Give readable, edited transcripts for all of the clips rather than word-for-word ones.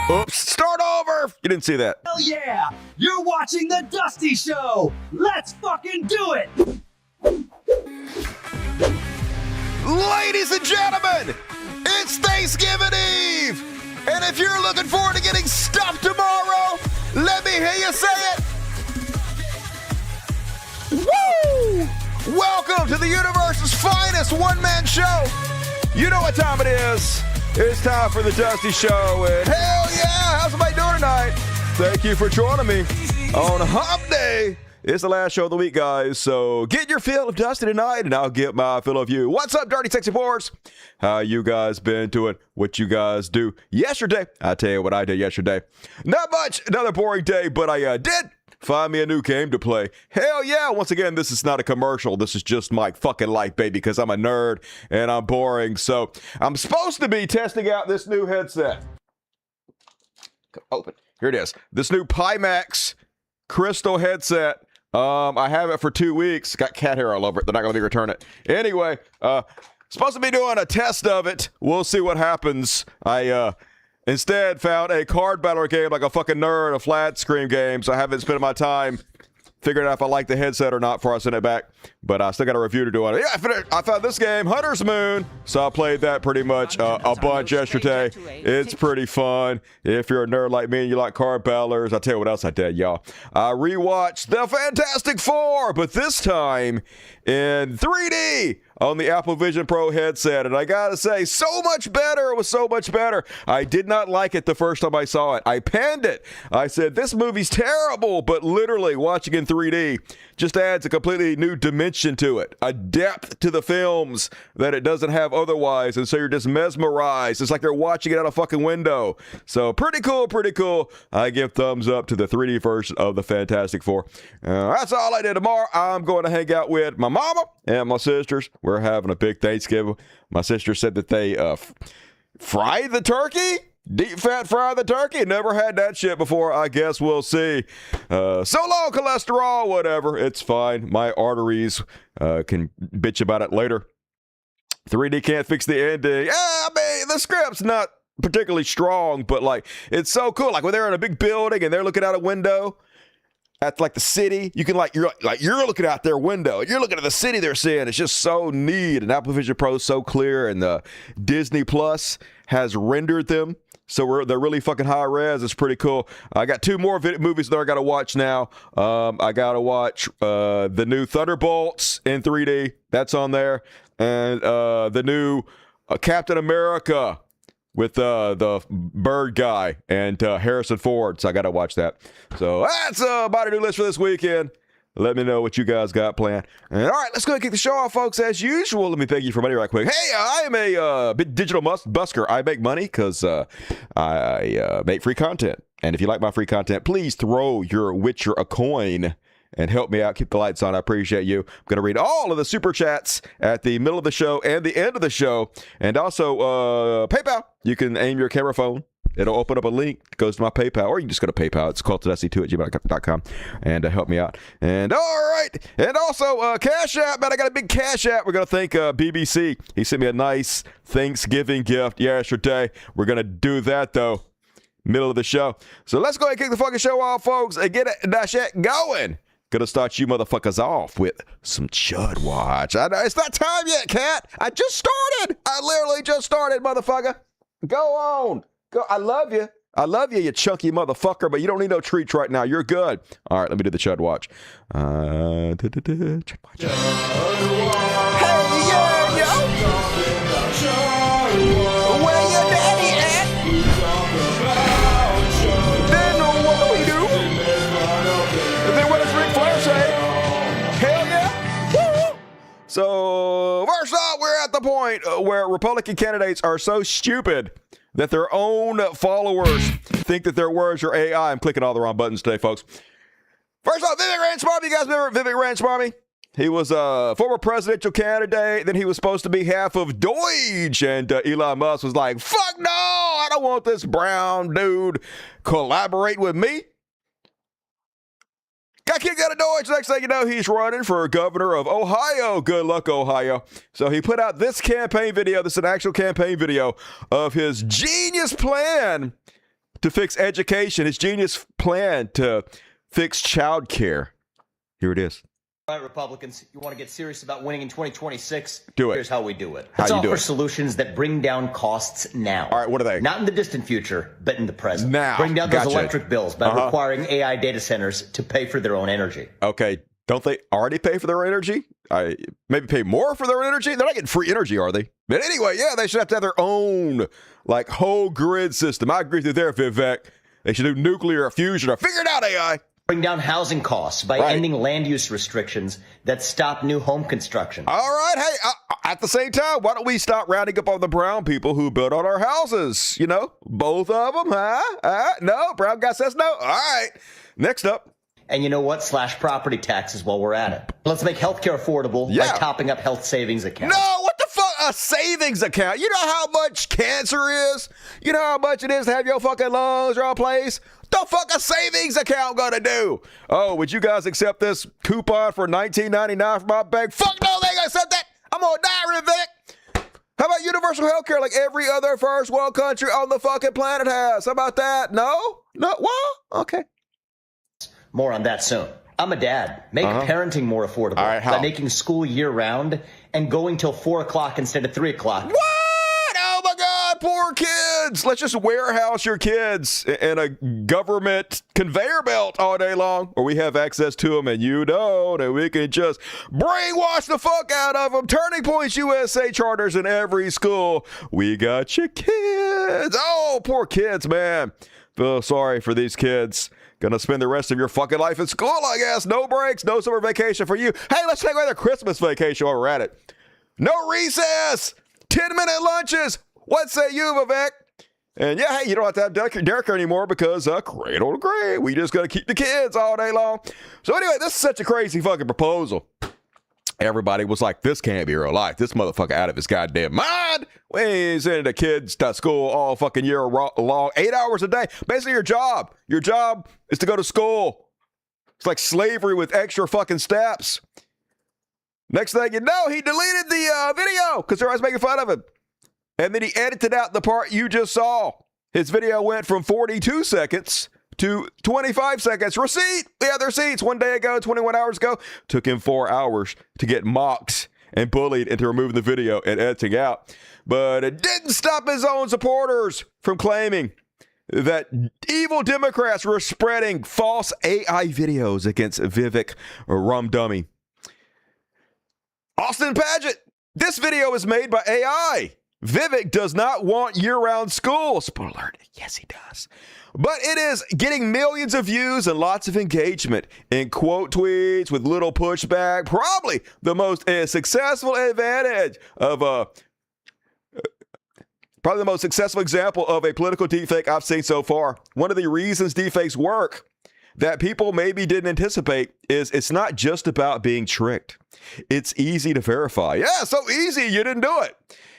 Oops, start over! You didn't see that. Hell yeah! You're watching The Dusty Show! Let's fucking do it! Ladies and gentlemen, it's Thanksgiving Eve! And if you're looking forward to getting stuffed tomorrow, let me hear you say it! Woo! Welcome to the universe's finest one-man show! You know what time it is. It's time for The Dusty Show, and hell yeah! How's everybody doing tonight? Thank you for joining me on Hump Day. It's the last show of the week, guys, so get your fill of Dusty tonight, and I'll get my fill of you. What's up, dirty, sexy boys? How you guys been doing? What you guys do yesterday? I'll tell you what I did yesterday. Not much, another boring day, but I did find me a new game to play. Hell yeah! Once again, this is not a commercial. This is just my fucking life, baby, because I'm a nerd and I'm boring. So I'm supposed to be testing out this new headset. Open. Here it is. This new Pimax Crystal headset. I have it for 2 weeks. Got cat hair all over it. They're not going to return it. Anyway, supposed to be doing a test of it. We'll see what happens. I instead found a card battler game like a fucking nerd, a flat screen game, so I haven't spent my time figuring out if I like the headset or not before I send it back, but I still got a review to do on it. Yeah, I found this game, Hunter's Moon, so I played that pretty much a bunch yesterday. It's pretty fun. If you're a nerd like me and you like card battlers, I'll tell you what else I did, y'all. I rewatched The Fantastic Four, but this time in 3D on the Apple Vision Pro headset, and I gotta say, so much better. It was so much better. I did not like it the first time I saw it. I panned it. I said, this movie's terrible, but literally watching in 3D just adds a completely new dimension to it, a depth to the films that it doesn't have otherwise, and so you're just mesmerized. It's like they're watching it out a fucking window. So pretty cool, pretty cool. I give thumbs up to the 3D version of the Fantastic Four. That's all I did. Tomorrow, I'm going to hang out with my mama and my sisters. We're having a big Thanksgiving. My sister said that they fried the turkey. Deep fat fry the turkey. Never had that shit before. I guess we'll see. So low cholesterol, whatever. It's fine. My arteries can bitch about it later. 3D can't fix the ending. Yeah, I mean, the script's not particularly strong, but like, it's so cool. Like when they're in a big building and they're looking out a window at like the city, you can you're looking out their window. You're looking at the city they're seeing. It's just so neat. And Apple Vision Pro is so clear, and the Disney Plus has rendered them. So they're really fucking high res. It's pretty cool. I got 2 more movies that I got to watch now. I got to watch the new Thunderbolts in 3D. That's on there. And the new Captain America with the bird guy and Harrison Ford. So I got to watch that. So that's about a new list for this weekend. Let me know what you guys got planned. And all right, let's go ahead and kick the show off, folks. As usual, let me thank you for money right quick. Hey, I am a digital busker. I make money because I make free content. And if you like my free content, please throw your Witcher a coin and help me out. Keep the lights on. I appreciate you. I'm going to read all of the super chats at the middle of the show and the end of the show. And also, PayPal. You can aim your camera phone. It'll open up a link. It goes to my PayPal, or you can just go to PayPal. It's cultofdusty2@gmail.com, and help me out. And all right, and also Cashapp, man, I got a big Cashapp. We're gonna thank BBC. He sent me a nice Thanksgiving gift yesterday. We're gonna do that though, middle of the show. So let's go ahead and kick the fucking show off, folks, and get that shit going. Gonna start you motherfuckers off with some Chud Watch. I know it's not time yet, cat. I just started. I literally just started, motherfucker. Go on. Go. I love you. I love you, you chunky motherfucker, but you don't need no treats right now. You're good. All right, let me do the Chud Watch. Chud Watch. Hey, yeah, yo. Where your daddy at? Then what do we do? Then what does Ric Flair say? Hell yeah. Woo. So, first off, we're at the point where Republican candidates are so stupid that their own followers think that their words are AI. I'm clicking all the wrong buttons today, folks. First off, Vivek Ramaswamy. You guys remember Vivek Ramaswamy? He was a former presidential candidate. Then he was supposed to be half of Doge. And Elon Musk was like, fuck no, I don't want this brown dude collaborating with me. Got kicked out of Doge. Next thing you know, he's running for governor of Ohio. Good luck, Ohio. So he put out this campaign video. This is an actual campaign video of his genius plan to fix education, his genius plan to fix child care. Here it is. All right, Republicans, you want to get serious about winning in 2026? Do it. Here's how we do it. How Let's you do offer it? solutions that bring down costs now. All right, what are they? Not in the distant future, but in the present. Now. Bring down those Gotcha. electric bills by requiring AI data centers to pay for their own energy. Okay, don't they already pay for their energy? Maybe pay more for their energy? They're not getting free energy, are they? But anyway, yeah, they should have to have their own, like, whole grid system. I agree with you there, Vivek. They should do nuclear fusion or figure it out, AI. Bring down housing costs by ending land use restrictions that stop new home construction. All right, hey, at the same time, why don't we stop rounding up all the brown people who built on our houses? You know, both of them, huh? No, brown guy says no. All right, next up. And you know what? Slash property taxes while we're at it. Let's make healthcare affordable by topping up health savings accounts. No, what the fuck? A savings account? You know how much cancer is? You know how much it is to have your fucking lungs replaced? The fuck a savings account gonna do? Oh, would you guys accept this coupon for $19.99 from my bank? Fuck no, they ain't gonna accept that. I'm gonna die, Vivek. How about universal health care like every other first world country on the fucking planet has? How about that? No? No? Well, okay. More on that soon. I'm a dad. Make parenting more affordable by making school year-round and going till 4 o'clock instead of 3 o'clock. What? Oh, my God, poor kids. Let's just warehouse your kids in a government conveyor belt all day long, or we have access to them and you don't, and we can just brainwash the fuck out of them. Turning Points USA charters in every school. We got your kids. Oh, poor kids, man. Feel sorry for these kids. Gonna spend the rest of your fucking life in school, I guess. No breaks, no summer vacation for you. Hey, let's take away the Christmas vacation while we're at it. No recess, 10-minute lunches. What say you, Vivek? And yeah, hey, you don't have to have daycare anymore because cradle to grave. We just gotta keep the kids all day long. So anyway, this is such a crazy fucking proposal. Everybody was like, this can't be real life. This motherfucker out of his goddamn mind. We ain't sending the kids to school all fucking year long, 8 hours a day. Basically, your job is to go to school. It's like slavery with extra fucking steps. Next thing you know, he deleted the video because they're always making fun of him. And then he edited out the part you just saw. His video went from 42 seconds to 25 seconds. Receipt. We had the receipts 1 day ago, 21 hours ago. Took him 4 hours to get mocked and bullied into removing the video and editing out. But it didn't stop his own supporters from claiming that evil Democrats were spreading false AI videos against Vivek Ramaswamy. Austin Paget, this video is made by AI. Vivek does not want year-round school. Spoiler alert, yes he does. But it is getting millions of views and lots of engagement in quote tweets with little pushback. Probably the most successful advantage of probably the most successful example of a political deepfake I've seen so far. One of the reasons deepfakes work that people maybe didn't anticipate is it's not just about being tricked. It's easy to verify. Yeah, so easy, you didn't do it.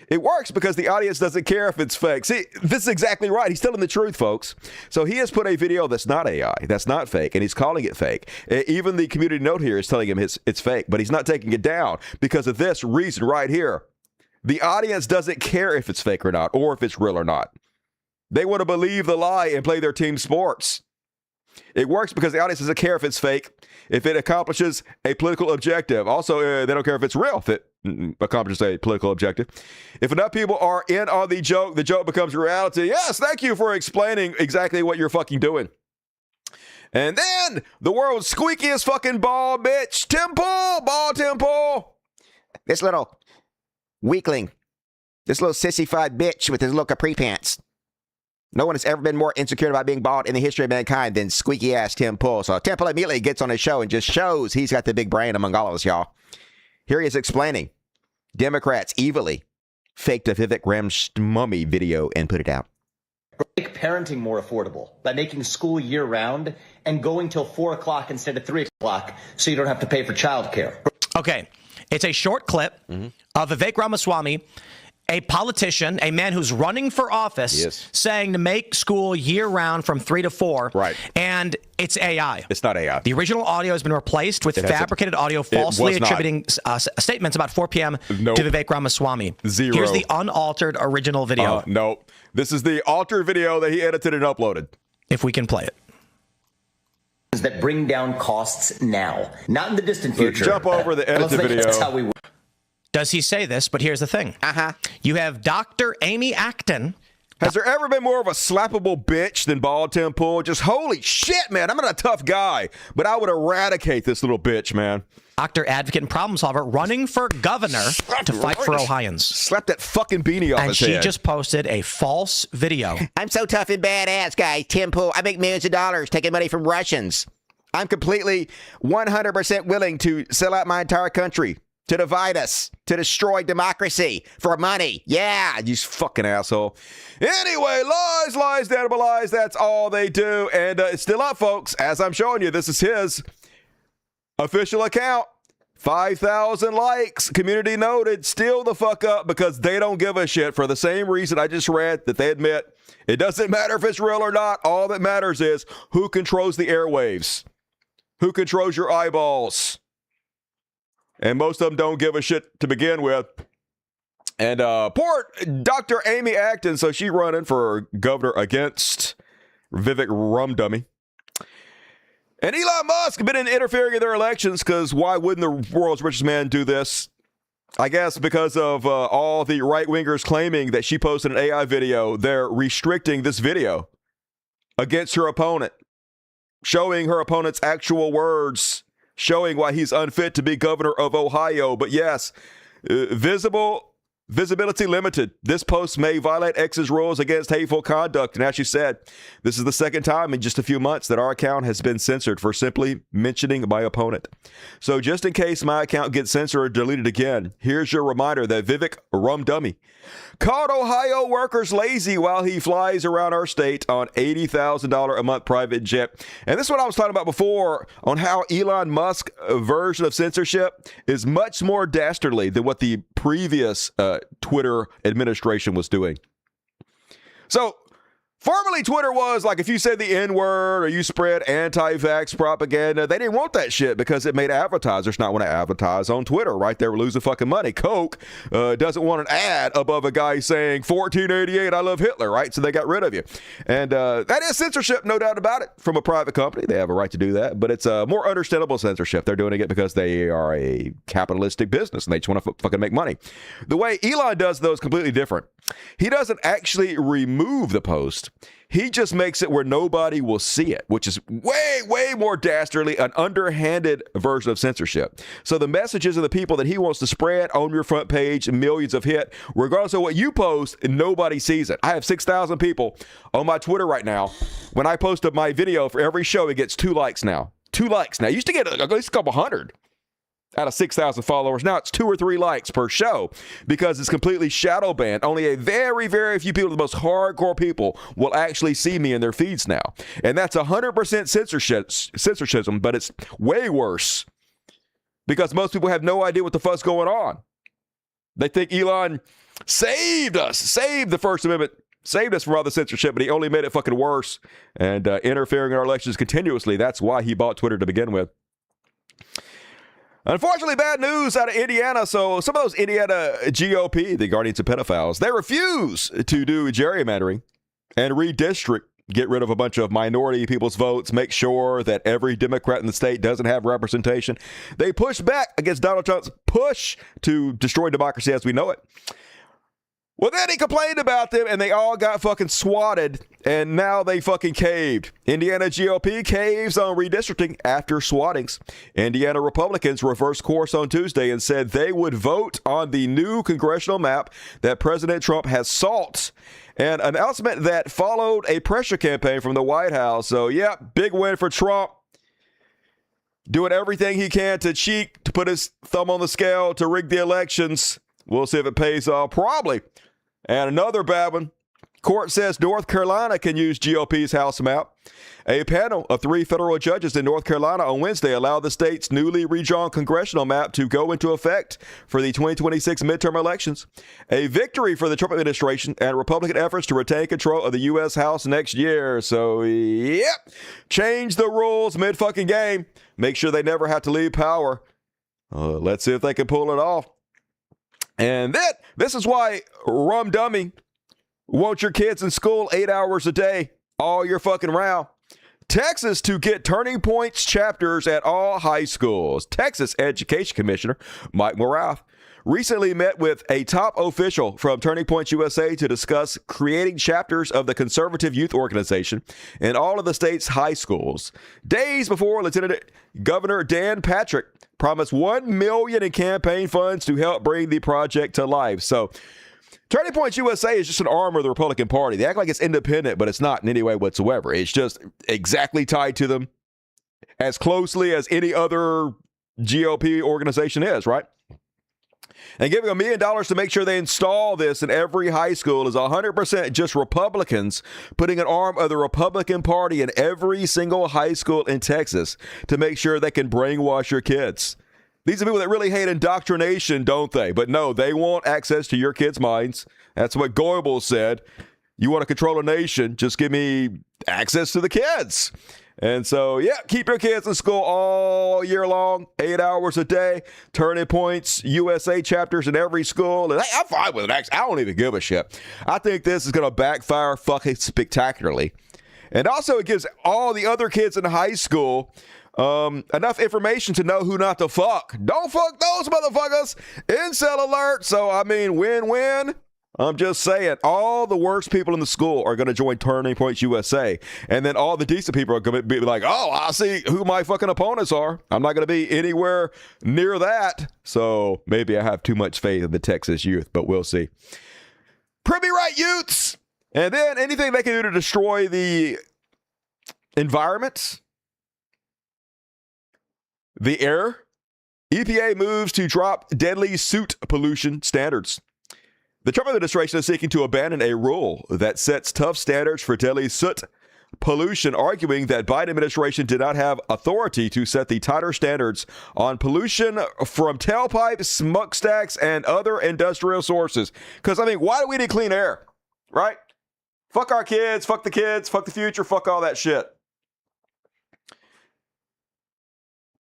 It works because the audience doesn't care if it's fake. See, this is exactly right. He's telling the truth, folks. So he has put a video that's not AI, that's not fake, and he's calling it fake. Even the community note here is telling him it's fake, but he's not taking it down because of this reason right here. The audience doesn't care if it's fake or not, or if it's real or not. They want to believe the lie and play their team sports. It works because the audience doesn't care if it's fake, if it accomplishes a political objective. Also, they don't care if it's real, if it accomplishes a political objective. If enough people are in on the joke becomes reality. Yes, thank you for explaining exactly what you're fucking doing. And then the world's squeakiest fucking ball bitch, Tim Pool. This little weakling, this little sissified bitch with his little capri pants. No one has ever been more insecure about being bald in the history of mankind than squeaky-ass Tim Pool. So Tim Pool immediately gets on his show and just shows he's got the big brain among all of us, y'all. Here he is explaining Democrats evilly faked a Vivek Ramaswamy video and put it out. Make parenting more affordable by making school year-round and going till 4 o'clock instead of 3 o'clock so you don't have to pay for childcare. Okay, it's a short clip of Vivek Ramaswamy a politician, a man who's running for office, saying to make school year-round from 3 to 4. Right. And it's AI. It's not AI. The original audio has been replaced with fabricated audio falsely attributing statements about 4 p.m. to Vivek Ramaswamy. Zero. Here's the unaltered original video. No. This is the altered video that he edited and uploaded. If we can play it. That bring down costs now, not in the distant future. Jump over the edited video. That's how we... Does he say this? But here's the thing. You have Dr. Amy Acton. Has there ever been more of a slappable bitch than Bald Tim Pool? Just holy shit, man. I'm not a tough guy, but I would eradicate this little bitch, man. Doctor, advocate, and problem solver running for governor to fight for Ohioans. Slap that fucking beanie off his head. And she just posted a false video. I'm so tough and badass, guys. Tim Pool. I make millions of dollars taking money from Russians. I'm completely 100% willing to sell out my entire country, to divide us, to destroy democracy for money. Yeah, you fucking asshole. Anyway, lies, damnable lies. That's all they do. And it's still up, folks. As I'm showing you, this is his official account. 5,000 likes. Community noted. Still the fuck up because they don't give a shit for the same reason I just read that they admit. It doesn't matter if it's real or not. All that matters is who controls the airwaves. Who controls your eyeballs. And most of them don't give a shit to begin with. And poor Dr. Amy Acton, so she's running for governor against Vivek Ramaswamy. And Elon Musk been interfering in their elections because why wouldn't the world's richest man do this? I guess because of all the right-wingers claiming that she posted an AI video, they're restricting this video against her opponent, showing her opponent's actual words, showing why he's unfit to be governor of Ohio. But yes, visibility limited. This post may violate X's rules against hateful conduct. And as she said, this is the second time in just a few months that our account has been censored for simply mentioning my opponent. So just in case my account gets censored or deleted again, here's your reminder that Vivek Ramaswamy called Ohio workers lazy while he flies around our state on $80,000 a month private jet. And this is what I was talking about before on how Elon Musk version of censorship is much more dastardly than what the previous Twitter administration was doing. So formerly, Twitter was like if you said the N-word or you spread anti-vax propaganda, they didn't want that shit because it made advertisers not want to advertise on Twitter, right? They were losing fucking money. Coke doesn't want an ad above a guy saying 1488, I love Hitler, right? So they got rid of you. And that is censorship, no doubt about it, from a private company. They have a right to do that, but it's a more understandable censorship. They're doing it because they are a capitalistic business and they just want to fucking make money. The way Elon does, though, is completely different. He doesn't actually remove the post. He just makes it where nobody will see it, which is way, way more dastardly, an underhanded version of censorship. So the messages of the people that he wants to spread on your front page, millions of hit, regardless of what you post, nobody sees it. I have 6,000 people on my Twitter right now. When I post up my video for every show, it gets 2 likes now. 2 likes now. I used to get at least a couple hundred out of 6,000 followers. Now it's 2 or 3 likes per show because it's completely shadow banned. Only a very, very few people, the most hardcore people, will actually see me in their feeds now. And that's 100% censorship, but it's way worse because most people have no idea what the fuck's going on. They think Elon saved us, saved the First Amendment, saved us from all the censorship, but he only made it fucking worse and interfering in our elections continuously. That's why he bought Twitter to begin with. Unfortunately, bad news out of Indiana. So some of those Indiana GOP, the guardians of pedophiles, they refuse to do gerrymandering and redistrict, get rid of a bunch of minority people's votes, make sure that every Democrat in the state doesn't have representation. They push back against Donald Trump's push to destroy democracy as we know it. Well, then he complained about them, and they all got fucking swatted, and now they fucking caved. Indiana GOP caves on redistricting after swattings. Indiana Republicans reversed course on Tuesday and said they would vote on the new congressional map that President Trump has sought. An announcement that followed a pressure campaign from the White House. So, yeah, big win for Trump. Doing everything he can to cheat, to put his thumb on the scale, to rig the elections. We'll see if it pays off. Probably. And another bad one. Court says North Carolina can use GOP's House map A panel of 3 federal judges in North Carolina on Wednesday allowed the state's newly redrawn congressional map to go into effect for the 2026 midterm elections, a victory for the Trump administration and Republican efforts to retain control of the U.S. House next year. So, yep, change the rules mid-fucking game. Make sure they never have to leave power. Let's see if they can pull it off. And then, this is why Rum Dummy wants your kids in school 8 hours a day, all year fucking round. Texas to get Turning Points chapters at all high schools. Texas Education Commissioner Mike Morath recently met with a top official from Turning Points USA to discuss creating chapters of the conservative youth organization in all of the state's high schools. Days before Lieutenant Governor Dan Patrick promised $1 million in campaign funds to help bring the project to life. So, Turning Points USA is just an arm of the Republican Party. They act like it's independent, but it's not in any way whatsoever. It's just exactly tied to them as closely as any other GOP organization is, right? And giving $1 million to make sure they install this in every high school is 100% just Republicans putting an arm of the Republican Party in every single high school in Texas to make sure they can brainwash your kids. These are people that really hate indoctrination, don't they? But no, they want access to your kids' minds. That's what Goebbels said. You want to control a nation, just give me access to the kids. And so, yeah, keep your kids in school all year long, 8 hours a day, Turning Points USA chapters in every school. And I'm fine with it. I don't even give a shit. I think this is going to backfire fucking spectacularly. And also, it gives all the other kids in high school enough information to know who not to fuck. Don't fuck those motherfuckers. Incel alert. So, I mean, win-win. I'm just saying, all the worst people in the school are going to join Turning Points USA. And then all the decent people are going to be like, oh, I see who my fucking opponents are. I'm not going to be anywhere near that. So maybe I have too much faith in the Texas youth, but we'll see. Prove me right, youths. And then anything they can do to destroy the environment, the air. EPA moves to drop deadly soot pollution standards. The Trump administration is seeking to abandon a rule that sets tough standards for deadly soot pollution, arguing that Biden administration did not have authority to set the tighter standards on pollution from tailpipes, smokestacks, and other industrial sources. Because, I mean, why do we need clean air, right? Fuck our kids, fuck the future, fuck all that shit.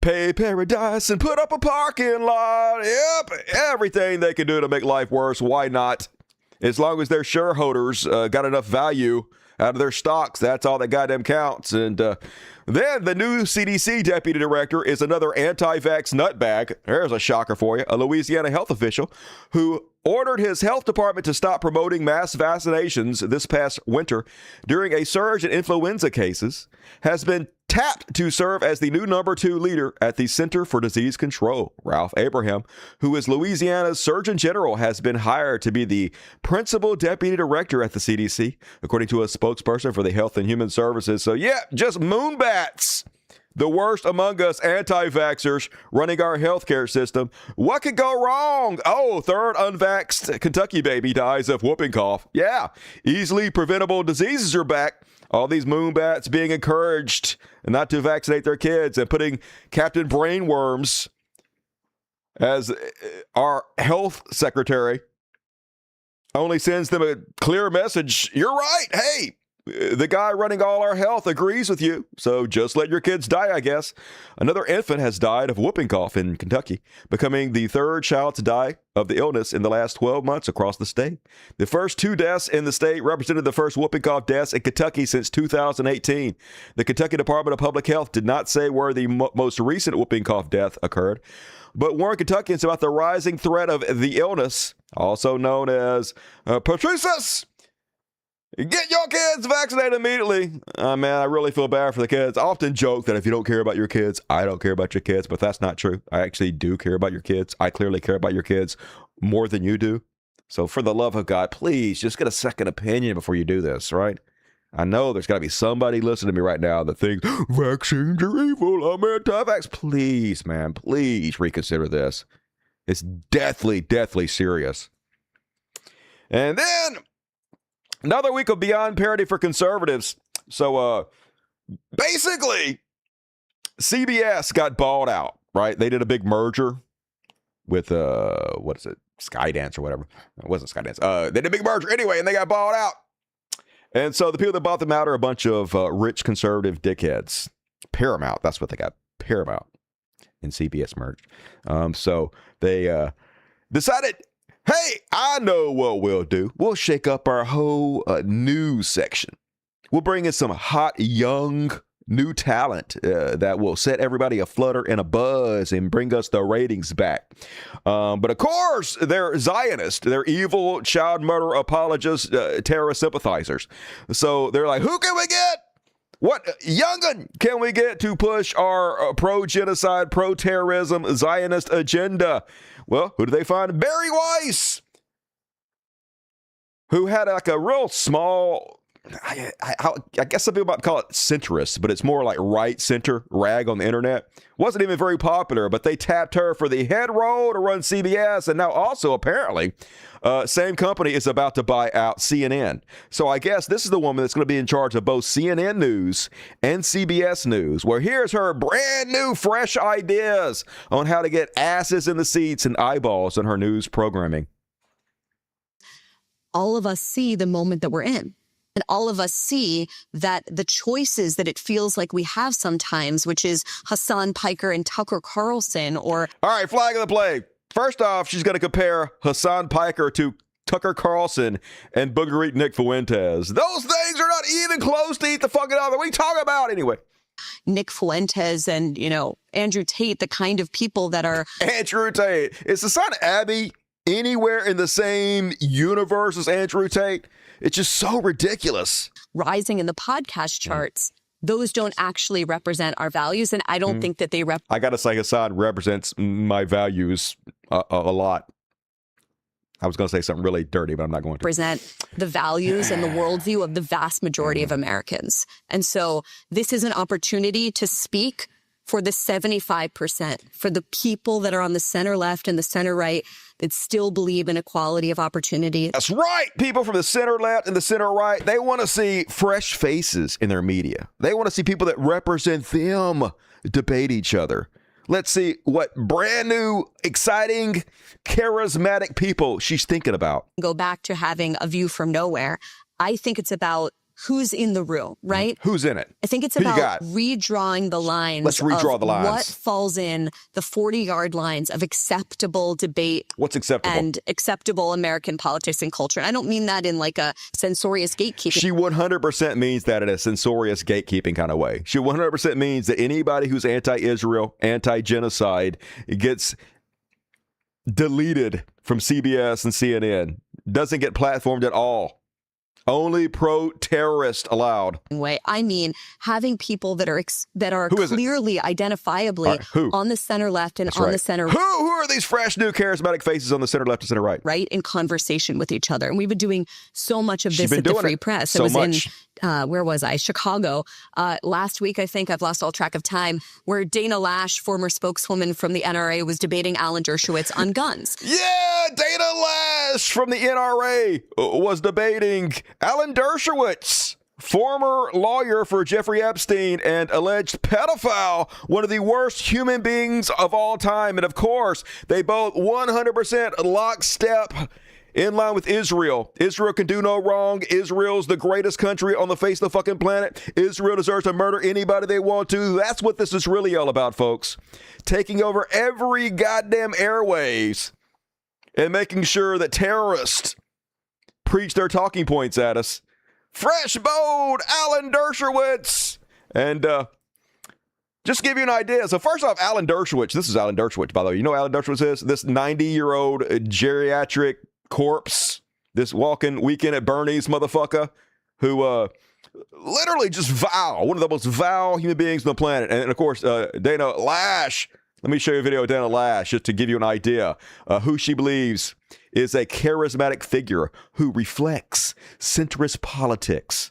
Pay paradise and put up a parking lot. Yep, everything they can do to make life worse. Why not? As long as their shareholders got enough value out of their stocks, that's all that goddamn counts. And then the new CDC deputy director is another anti-vax nutbag. There's a shocker for you. A Louisiana health official who ordered his health department to stop promoting mass vaccinations this past winter during a surge in influenza cases has been tapped to serve as the new number 2 leader at the Center for Disease Control. Ralph Abraham, who is Louisiana's Surgeon General, has been hired to be the principal deputy director at the CDC, according to a spokesperson for the Health and Human Services. So yeah, just moonbats. The worst among us anti-vaxxers running our healthcare system. What could go wrong? Oh, third unvaxxed Kentucky baby dies of whooping cough. Yeah, easily preventable diseases are back. All these moonbats being encouraged not to vaccinate their kids and putting Captain Brainworms as our health secretary only sends them a clear message. You're right. Hey, the guy running all our health agrees with you, so just let your kids die, I guess. Another infant has died of whooping cough in Kentucky, becoming the third child to die of the illness in the last 12 months across the state. The first 2 deaths in the state represented the first whooping cough deaths in Kentucky since 2018. The Kentucky Department of Public Health did not say where the most recent whooping cough death occurred, but warned Kentuckians about the rising threat of the illness, also known as pertussis. Get your kids vaccinated immediately. Man, I really feel bad for the kids. I often joke that if you don't care about your kids, I don't care about your kids, but that's not true. I actually do care about your kids. I clearly care about your kids more than you do. So for the love of God, please just get a second opinion before you do this, right? I know there's got to be somebody listening to me right now that thinks vaccines are evil. I'm anti-vax. Please, man, please reconsider this. It's deathly, deathly serious. And then another week of Beyond Parody for conservatives. So basically, CBS got bought out, right? They did a big merger with, what is it? Skydance or whatever. It wasn't Skydance. They did a big merger anyway, and they got bought out. And so the people that bought them out are a bunch of rich conservative dickheads. Paramount, that's what they got. Paramount and CBS merged. So they decided, hey, I know what we'll do. We'll shake up our whole news section. We'll bring in some hot, young, new talent that will set everybody aflutter and a buzz and bring us the ratings back. But of course, they're Zionists. They're evil child murder apologists, terrorist sympathizers. So they're like, who can we get? What young'un can we get to push our pro-genocide, pro-terrorism, Zionist agenda? Well, who do they find? Barry Weiss, who had like a real small, I guess some people might call it centrist, but it's more like right center rag on the internet. Wasn't even very popular, but they tapped her for the head role to run CBS. And now also apparently, same company is about to buy out CNN. So I guess this is the woman that's going to be in charge of both CNN News and CBS News, where here's her brand new fresh ideas on how to get asses in the seats and eyeballs on her news programming. All of us see the moment that we're in. And all of us see that the choices that it feels like we have sometimes, which is Hassan Piker and Tucker Carlson, or... All right, flag of the play. First off, she's going to compare Hassan Piker to Tucker Carlson and Booger Eat Nick Fuentes. Those things are not even close to eat the fucking other. What are you talking about anyway? Nick Fuentes and, Andrew Tate, the kind of people that are... Andrew Tate. Is Hassan Abbey anywhere in the same universe as Andrew Tate? It's just so ridiculous. Rising in the podcast charts. Those don't actually represent our values, and I don't think that they I got to say, Hassan represents my values a lot. I was going to say something really dirty, but I'm not going to. Represent the values and the worldview of the vast majority of Americans. And so this is an opportunity to speak for the 75%, for the people that are on the center left and the center right that still believe in equality of opportunity. That's right. People from the center left and the center right, they want to see fresh faces in their media. They want to see people that represent them debate each other. Let's see what brand new, exciting, charismatic people she's thinking about. Go back to having a view from nowhere. I think it's about who's in the room, right? Who's in it? I think it's about redrawing the lines. Let's redraw the lines. What falls in the 40-yard lines of acceptable debate. What's acceptable? And acceptable American politics and culture. And I don't mean that in like a censorious gatekeeping. She 100% means that in a censorious gatekeeping kind of way. She 100% means that anybody who's anti-Israel, anti-genocide gets deleted from CBS and CNN. Doesn't get platformed at all. Only pro-terrorist allowed. I mean, having people that are clearly identifiably on the center left and on the center right. Who are these fresh, new, charismatic faces on the center left and center right? Right, in conversation with each other. And we've been doing so much of this at the Free Press. It was in, where was I? Chicago. Last week, I think, I've lost all track of time, where Dana Lash, former spokeswoman from the NRA, was debating Alan Dershowitz on guns. Yeah, Dana Lash from the NRA was debating Alan Dershowitz, former lawyer for Jeffrey Epstein and alleged pedophile, one of the worst human beings of all time. And of course, they both 100% lockstep in line with Israel. Israel can do no wrong. Israel's the greatest country on the face of the fucking planet. Israel deserves to murder anybody they want to. That's what this is really all about, folks. Taking over every goddamn airwaves and making sure that terrorists preach their talking points at us. Fresh, bold, Alan Dershowitz. And just to give you an idea. So first off, Alan Dershowitz. This is Alan Dershowitz, by the way. You know who Alan Dershowitz is? This 90-year-old geriatric corpse. This walking weekend at Bernie's motherfucker who literally just vile. One of the most vile human beings on the planet. And of course, Dana Lash. Let me show you a video of Dana Lash just to give you an idea who she believes is a charismatic figure who reflects centrist politics.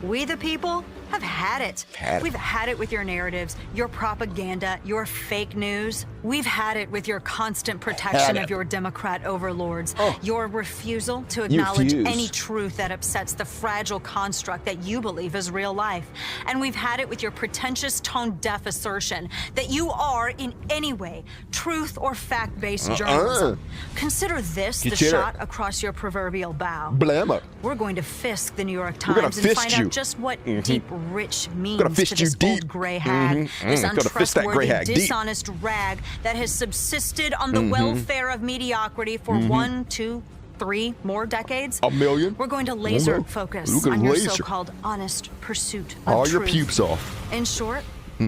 We the people have had it. We've had it with your narratives, your propaganda, your fake news. We've had it with your constant protection of your Democrat overlords, your refusal to acknowledge any truth that upsets the fragile construct that you believe is real life. And we've had it with your pretentious, tone-deaf assertion that you are, in any way, truth or fact-based journalism. Consider this the shot across your proverbial bow. We're going to fisk the New York Times and find out just what deep rich means to this old gray hag, this untrustworthy, dishonest rag that has subsisted on the welfare of mediocrity for 1, 2, 3 more decades. A million? We're going to laser focus on your so-called honest pursuit of all truth. your pubes off. In short,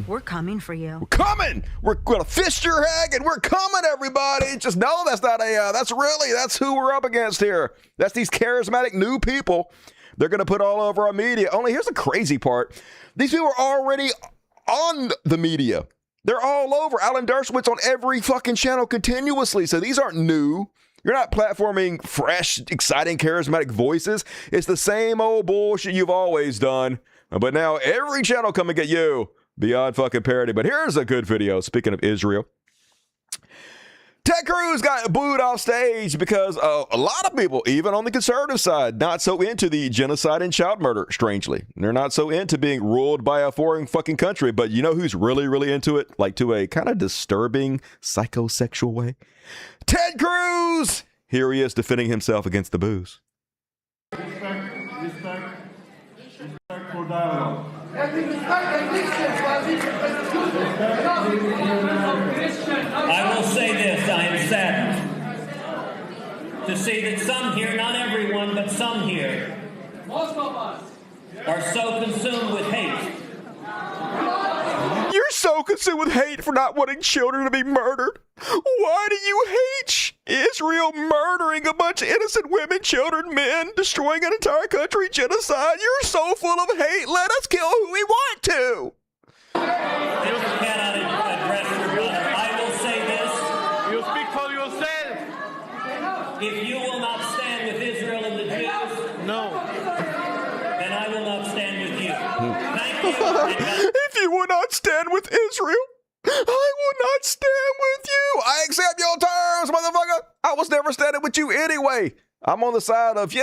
we're coming for you. We're coming! We're gonna fist your hag and we're coming, everybody! Just know that's not a, that's who we're up against here. That's these charismatic new people. They're gonna put all over our media. Only here's the crazy part. These people are already on the media. They're all over. Alan Dershowitz on every fucking channel continuously. So these aren't new. You're not platforming fresh, exciting, charismatic voices. It's the same old bullshit you've always done. But now every channel coming at you. Beyond fucking parody. But here's a good video. Speaking of Israel. Ted Cruz got booed off stage because a lot of people, even on the conservative side, not so into the genocide and child murder, strangely. They're not so into being ruled by a foreign fucking country. But you know who's really, really into it? Like to a kind of disturbing, psychosexual way? Ted Cruz! Here he is defending himself against the boos. Respect for dialogue. I will say this, I am saddened to see that some here, not everyone, but some here, most of us, are so consumed with hate. You're so consumed with hate for not wanting children to be murdered. Why do you hate Israel murdering a bunch of innocent women, children, men, destroying an entire country, genocide? You're so full of hate. Let us kill who we want to. You cannot address your brother. I will say this. You speak for yourself. If you will not stand with Israel and the Jews, No. then I will not stand with you. Thank you. If you will not stand with Israel, I will not stand with you. I accept your terms, motherfucker. I was never standing with you anyway. I'm on the side of,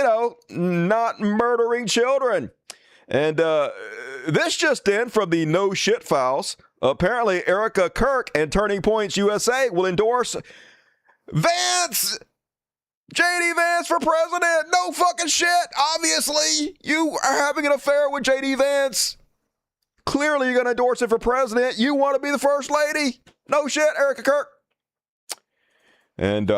not murdering children. And this just in from the No Shit Files. Apparently, Erica Kirk and Turning Points USA will endorse Vance. JD Vance for president. No fucking shit. Obviously, you are having an affair with JD Vance. Clearly, you're going to endorse it for president. You want to be the first lady. No shit, Erica Kirk. And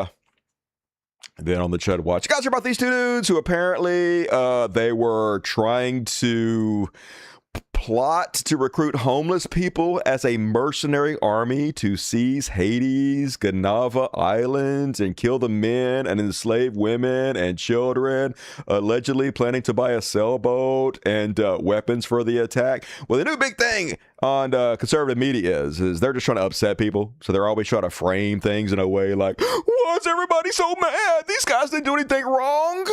then on the Chud Watch, you guys hear about these two dudes who apparently they were trying to plot to recruit homeless people as a mercenary army to seize Hades, Ganava Islands, and kill the men and enslave women and children, allegedly planning to buy a sailboat and weapons for the attack. Well, the new big thing on conservative media is they're just trying to upset people. So they're always trying to frame things in a way like, why is everybody so mad? These guys didn't do anything wrong.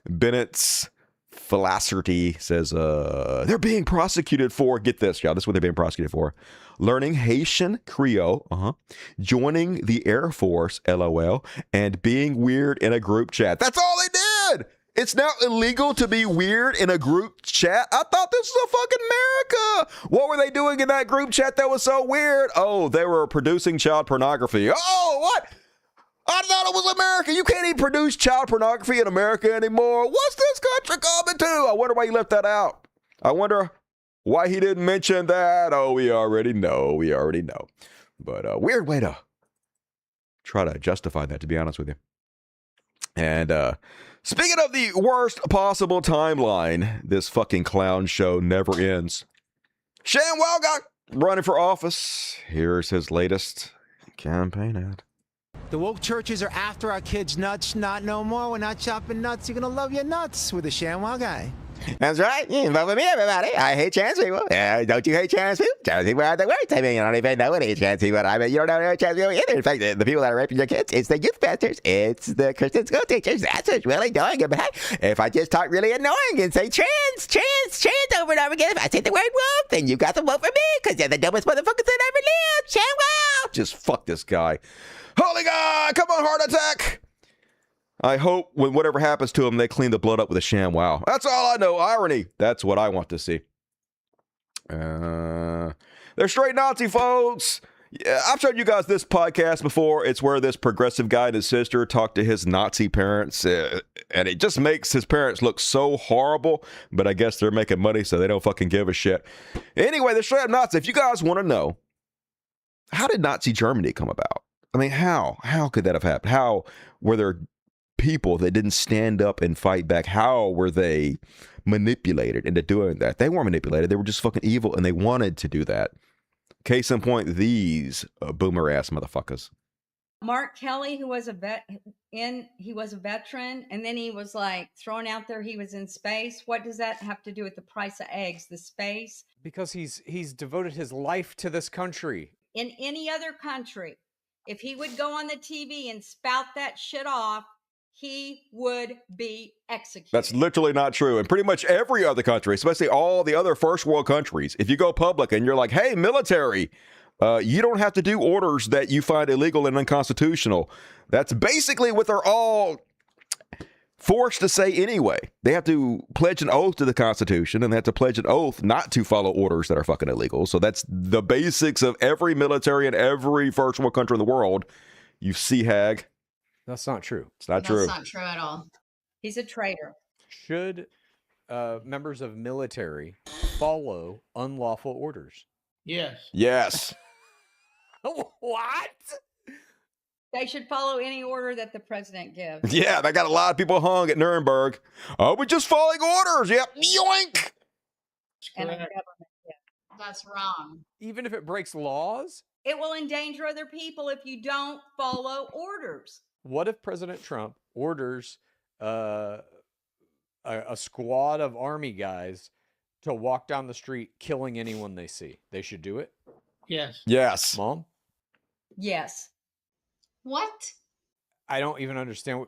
Bennett's Philosophy says they're being prosecuted for, get this, y'all, this is what they're being prosecuted for. Learning Haitian Creole, joining the Air Force, LOL, and being weird in a group chat. That's all they did. It's now illegal to be weird in a group chat. I thought this was a fucking America. What were they doing in that group chat that was so weird? Oh, they were producing child pornography. Oh, what? I thought it was America. You can't even produce child pornography in America anymore. What's this country coming to? I wonder why he left that out. I wonder why he didn't mention that. Oh, we already know. We already know. But weird way to try to justify that, to be honest with you. And speaking of the worst possible timeline, this fucking clown show never ends. Shane Walgott running for office. Here's his latest campaign ad. The woke churches are after our kids' nuts. Not no more. We're not chopping nuts. You're going to love your nuts with the ShamWow guy. That's right. You can vote for me, everybody. I hate trans people. Don't you hate trans people? Trans people are the worst. I mean, you don't even know what hate trans people are. I mean, you don't know trans people either. In fact, the people that are raping your kids, it's the youth pastors. It's the Christian school teachers. That's what's really doing it. But hey, if I just talk really annoying and say trans over and over again, if I say the word woke, then you got to vote for me because you're the dumbest motherfuckers that ever lived. ShamWow! Just fuck this guy. Holy God, come on, heart attack. I hope when whatever happens to him, they clean the blood up with a ShamWow. That's all I know. Irony. That's what I want to see. They're straight Nazi, folks. Yeah, I've showed you guys this podcast before. It's where this progressive guy and his sister talk to his Nazi parents, and it just makes his parents look so horrible, but I guess they're making money, so they don't fucking give a shit. Anyway, they're straight up Nazi. If you guys want to know, how did Nazi Germany come about? I mean, how? How could that have happened? How were there people that didn't stand up and fight back? How were they manipulated into doing that? They weren't manipulated. They were just fucking evil, and they wanted to do that. Case in point, these boomer ass motherfuckers. Mark Kelly, who was a he was a veteran, and then he was like thrown out there. He was in space. What does that have to do with the price of eggs? The space? Because he's devoted his life to this country. In any other country, if he would go on the TV and spout that shit off, he would be executed. That's literally not true. In pretty much every other country, especially all the other first world countries, if you go public and you're like, hey, military, you don't have to do orders that you find illegal and unconstitutional. That's basically what they're all forced to say anyway. They have to pledge an oath to the Constitution, and they have to pledge an oath not to follow orders that are fucking illegal. So that's the basics of every military in every first world country in the world. You see, hag. That's not true. It's not true. That's not true at all. He's a traitor. Should members of military follow unlawful orders? Yes. Yes. What? They should follow any order that the president gives. Yeah, they got a lot of people hung at Nuremberg. Oh, we're just following orders. Yep. Yoink. And the government. Yeah. That's wrong. Even if it breaks laws? It will endanger other people if you don't follow orders. What if President Trump orders a squad of army guys to walk down the street killing anyone they see? They should do it? Yes. Yes. Mom? Yes. What? I don't even understand.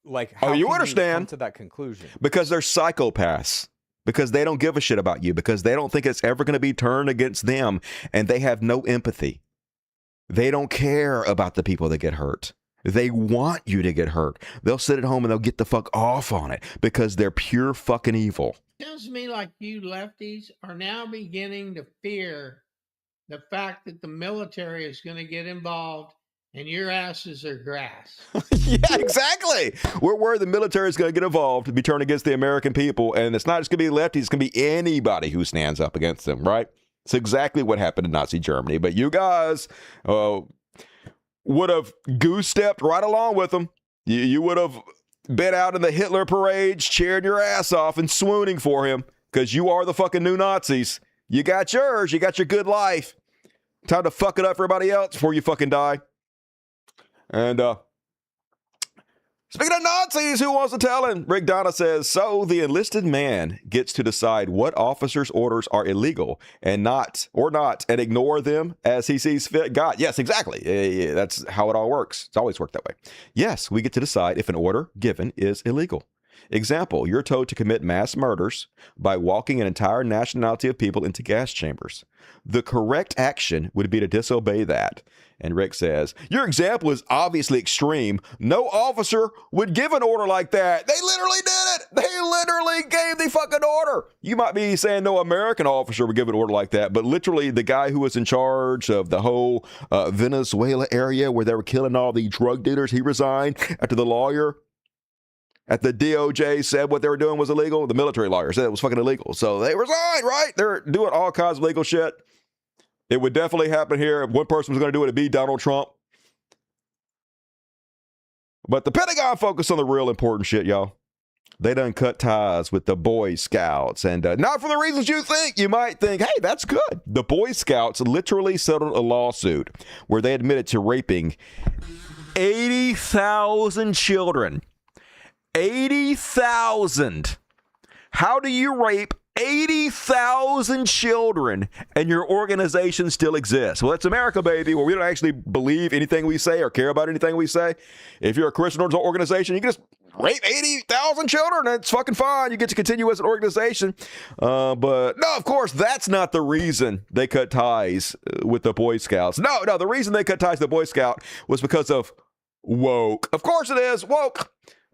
Like, how you can understand? Come to that conclusion? Because they're psychopaths. Because they don't give a shit about you. Because they don't think it's ever going to be turned against them. And they have no empathy. They don't care about the people that get hurt. They want you to get hurt. They'll sit at home and they'll get the fuck off on it because they're pure fucking evil. Sounds to me like you lefties are now beginning to fear the fact that the military is going to get involved and your asses are grass. Yeah, exactly. We're worried the military is going to get involved to be turned against the American people. And it's not just going to be lefties. It's going to be anybody who stands up against them, right? It's exactly what happened in Nazi Germany. But you guys would have goose-stepped right along with them. You would have been out in the Hitler parades, cheering your ass off and swooning for him because you are the fucking new Nazis. You got yours. You got your good life. Time to fuck it up for everybody else before you fucking die. And speaking of Nazis, who wants to tell him? Rick Donna says, so the enlisted man gets to decide what officers' orders are illegal and not, and ignore them as he sees fit. God, yes, exactly. Yeah, that's how it all works. It's always worked that way. Yes, we get to decide if an order given is illegal. Example, you're told to commit mass murders by walking an entire nationality of people into gas chambers. The correct action would be to disobey that. And Rick says, your example is obviously extreme. No officer would give an order like that. They literally did it. They literally gave the fucking order. You might be saying no American officer would give an order like that, but literally the guy who was in charge of the whole Venezuela area where they were killing all the drug dealers, he resigned after the lawyer at the DOJ said what they were doing was illegal. The military lawyer said it was fucking illegal. So they resigned, right? They're doing all kinds of legal shit. It would definitely happen here. If one person was going to do it, it'd be Donald Trump. But the Pentagon focused on the real important shit, y'all. They done cut ties with the Boy Scouts. And not for the reasons you think. You might think, hey, that's good. The Boy Scouts literally settled a lawsuit where they admitted to raping 80,000 children. 80,000. How do you rape 80,000 children and your organization still exists? Well, it's America, baby, where we don't actually believe anything we say or care about anything we say. If you're a Christian organization, you can just rape 80,000 children. It's fucking fine. You get to continue as an organization. But no, of course, that's not the reason they cut ties with the Boy Scouts. No, the reason they cut ties to the Boy Scout was because of woke. Of course it is woke.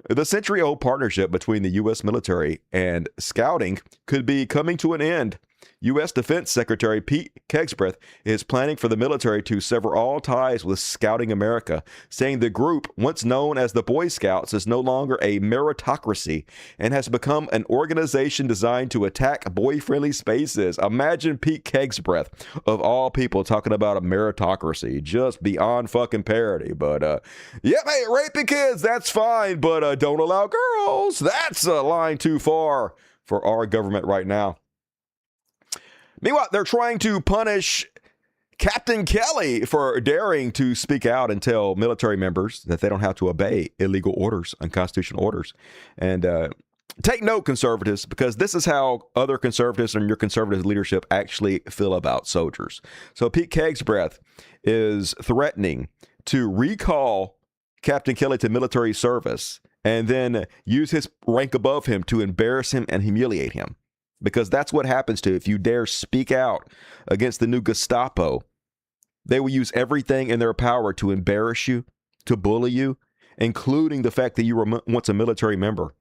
The century-old partnership between the U.S. military and scouting could be coming to an end. U.S. Defense Secretary Pete Kegsbreth is planning for the military to sever all ties with Scouting America, saying the group, once known as the Boy Scouts, is no longer a meritocracy and has become an organization designed to attack boy-friendly spaces. Imagine Pete Kegsbreth, of all people, talking about a meritocracy. Just beyond fucking parody. But, yeah, hey, raping kids, that's fine, but don't allow girls. That's a line too far for our government right now. Meanwhile, they're trying to punish Captain Kelly for daring to speak out and tell military members that they don't have to obey illegal orders, unconstitutional orders. And take note, conservatives, because this is how other conservatives and your conservative leadership actually feel about soldiers. So Pete Kegsbreth is threatening to recall Captain Kelly to military service and then use his rank above him to embarrass him and humiliate him. Because that's what happens to if you dare speak out against the new Gestapo. They will use everything in their power to embarrass you, to bully you, including the fact that you were once a military member.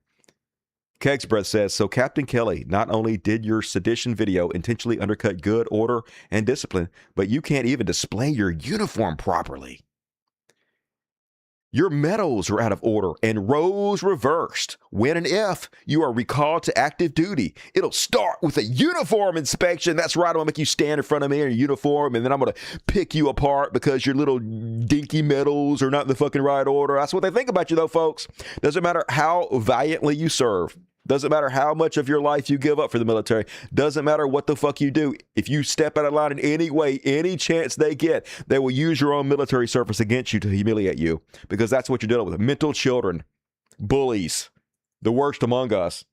Kegsbreth says, so Captain Kelly, not only did your sedition video intentionally undercut good order and discipline, but you can't even display your uniform properly. Your medals are out of order and roles reversed. When and if you are recalled to active duty, it'll start with a uniform inspection. That's right. I'm going to make you stand in front of me in a uniform, and then I'm going to pick you apart because your little dinky medals are not in the fucking right order. That's what they think about you, though, folks. Doesn't matter how valiantly you serve. Doesn't matter how much of your life you give up for the military. Doesn't matter what the fuck you do. If you step out of line in any way, any chance they get, they will use your own military service against you to humiliate you. Because that's what you're dealing with. Mental children. Bullies. The worst among us.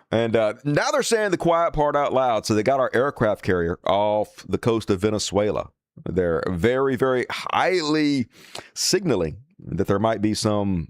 And now they're saying the quiet part out loud. So they got our aircraft carrier off the coast of Venezuela. They're very, very highly signaling that there might be some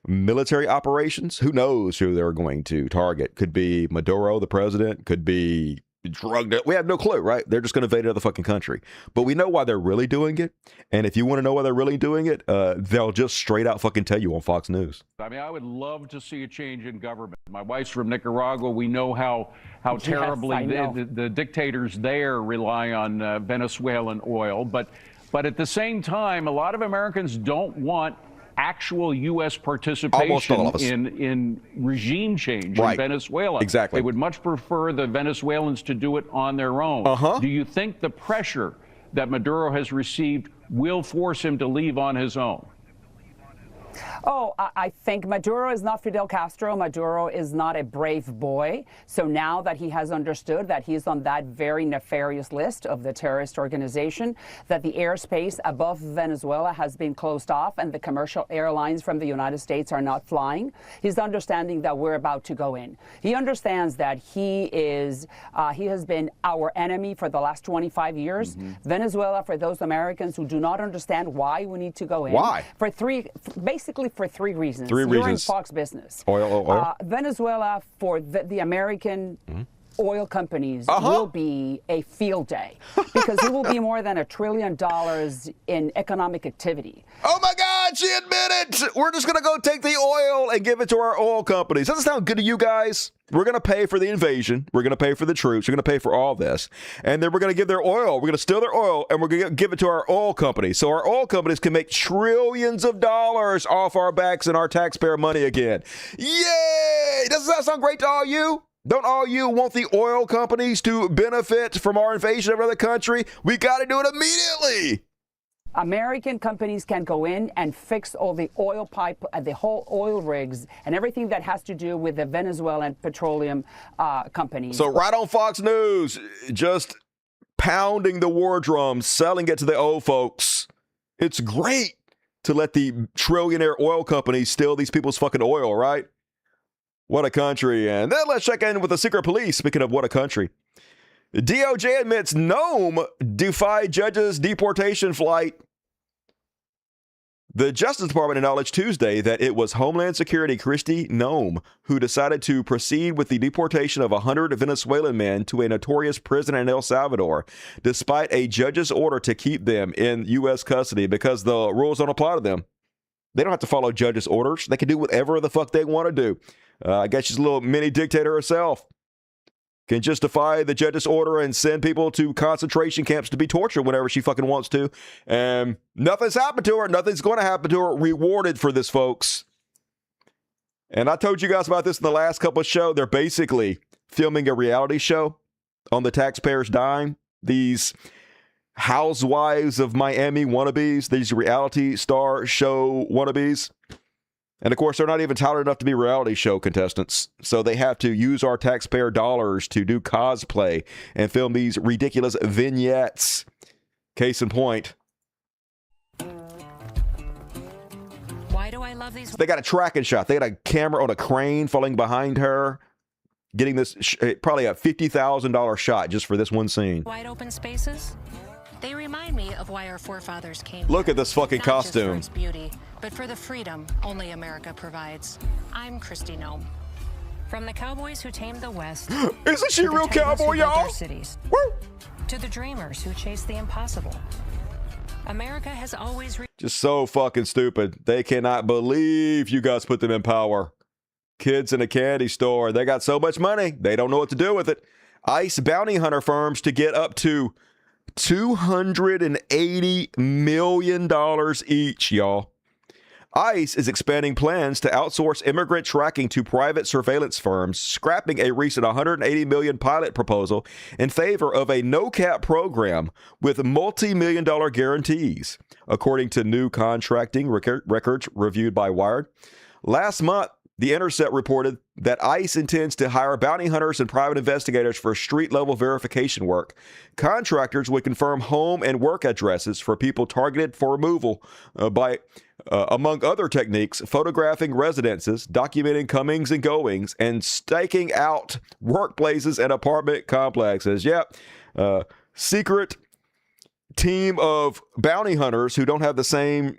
military operations. Who knows who they're going to target? Could be Maduro, the president. Could be drug. We have no clue, right? They're just going to invade another fucking country. But we know why they're really doing it. And if you want to know why they're really doing it, they'll just straight out fucking tell you on Fox News. I mean, I would love to see a change in government. My wife's from Nicaragua. We know how terribly the dictators there rely on Venezuelan oil. But at the same time, a lot of Americans don't want actual U.S. participation in regime change in Venezuela. Exactly. They would much prefer the Venezuelans to do it on their own. Do you think the pressure that Maduro has received will force him to leave on his own? Oh, I think Maduro is not Fidel Castro. Maduro is not a brave boy. So now that he has understood that he's on that very nefarious list of the terrorist organization, that the airspace above Venezuela has been closed off and the commercial airlines from the United States are not flying, he's understanding that we're about to go in. He understands that he has been our enemy for the last 25 years. Venezuela, for those Americans who do not understand why we need to go in. Why? Basically for three reasons. Three You're reasons. in Fox Business. Oil. Venezuela, for the American oil companies, will be a field day because it will be more than $1 trillion in economic activity. Oh my God, she admitted it! We're just going to go take the oil and give it to our oil companies. Doesn't sound good to you guys? We're going to pay for the invasion. We're going to pay for the troops. We're going to pay for all this. And then we're going to give their oil. We're going to steal their oil and we're going to give it to our oil companies. So our oil companies can make trillions of dollars off our backs and our taxpayer money again. Yay! Doesn't that sound great to all you? Don't all you want the oil companies to benefit from our invasion of another country? We got to do it immediately. American companies can go in and fix all the oil pipe, the whole oil rigs, and everything that has to do with the Venezuelan petroleum companies. So right on Fox News, just pounding the war drum, selling it to the old folks. It's great to let the trillionaire oil companies steal these people's fucking oil, right? What a country. And then let's check in with the secret police. Speaking of what a country. DOJ admits Nome defied judge's deportation flight. The Justice Department acknowledged Tuesday that it was Homeland Security Kristi Noem who decided to proceed with the deportation of 100 Venezuelan men to a notorious prison in El Salvador, despite a judge's order to keep them in U.S. custody because the rules don't apply to them. They don't have to follow judges' orders. They can do whatever the fuck they want to do. I guess she's a little mini dictator herself. Can just defy the judge's order and send people to concentration camps to be tortured whenever she fucking wants to. And nothing's happened to her. Nothing's going to happen to her. Rewarded for this, folks. And I told you guys about this in the last couple of shows. They're basically filming a reality show on the taxpayers' dime. These housewives of Miami wannabes, these reality star show wannabes. And, of course, they're not even talented enough to be reality show contestants. So they have to use our taxpayer dollars to do cosplay and film these ridiculous vignettes. Case in point. Why do I love these? They got a tracking shot. They got a camera on a crane falling behind her, getting this probably a $50,000 shot just for this one scene. Wide open spaces? They remind me of why our forefathers came. Look at this fucking costume. Not just for its beauty, but for the freedom only America provides. I'm Kristi Noem. From the cowboys who tamed the West. Isn't she a real cowboy, y'all? Cities, to the dreamers who chase the impossible. America has always just so fucking stupid. They cannot believe you guys put them in power. Kids in a candy store. They got so much money. They don't know what to do with it. ICE bounty hunter firms to get up to $280 million each, y'all. ICE is expanding plans to outsource immigrant tracking to private surveillance firms, scrapping a recent $180 million pilot proposal in favor of a no-cap program with multi-million-dollar guarantees, according to new contracting records reviewed by Wired. Last month, The Intercept reported that ICE intends to hire bounty hunters and private investigators for street-level verification work. Contractors would confirm home and work addresses for people targeted for removal by, among other techniques, photographing residences, documenting comings and goings, and staking out workplaces and apartment complexes. Yep. Secret team of bounty hunters who don't have the same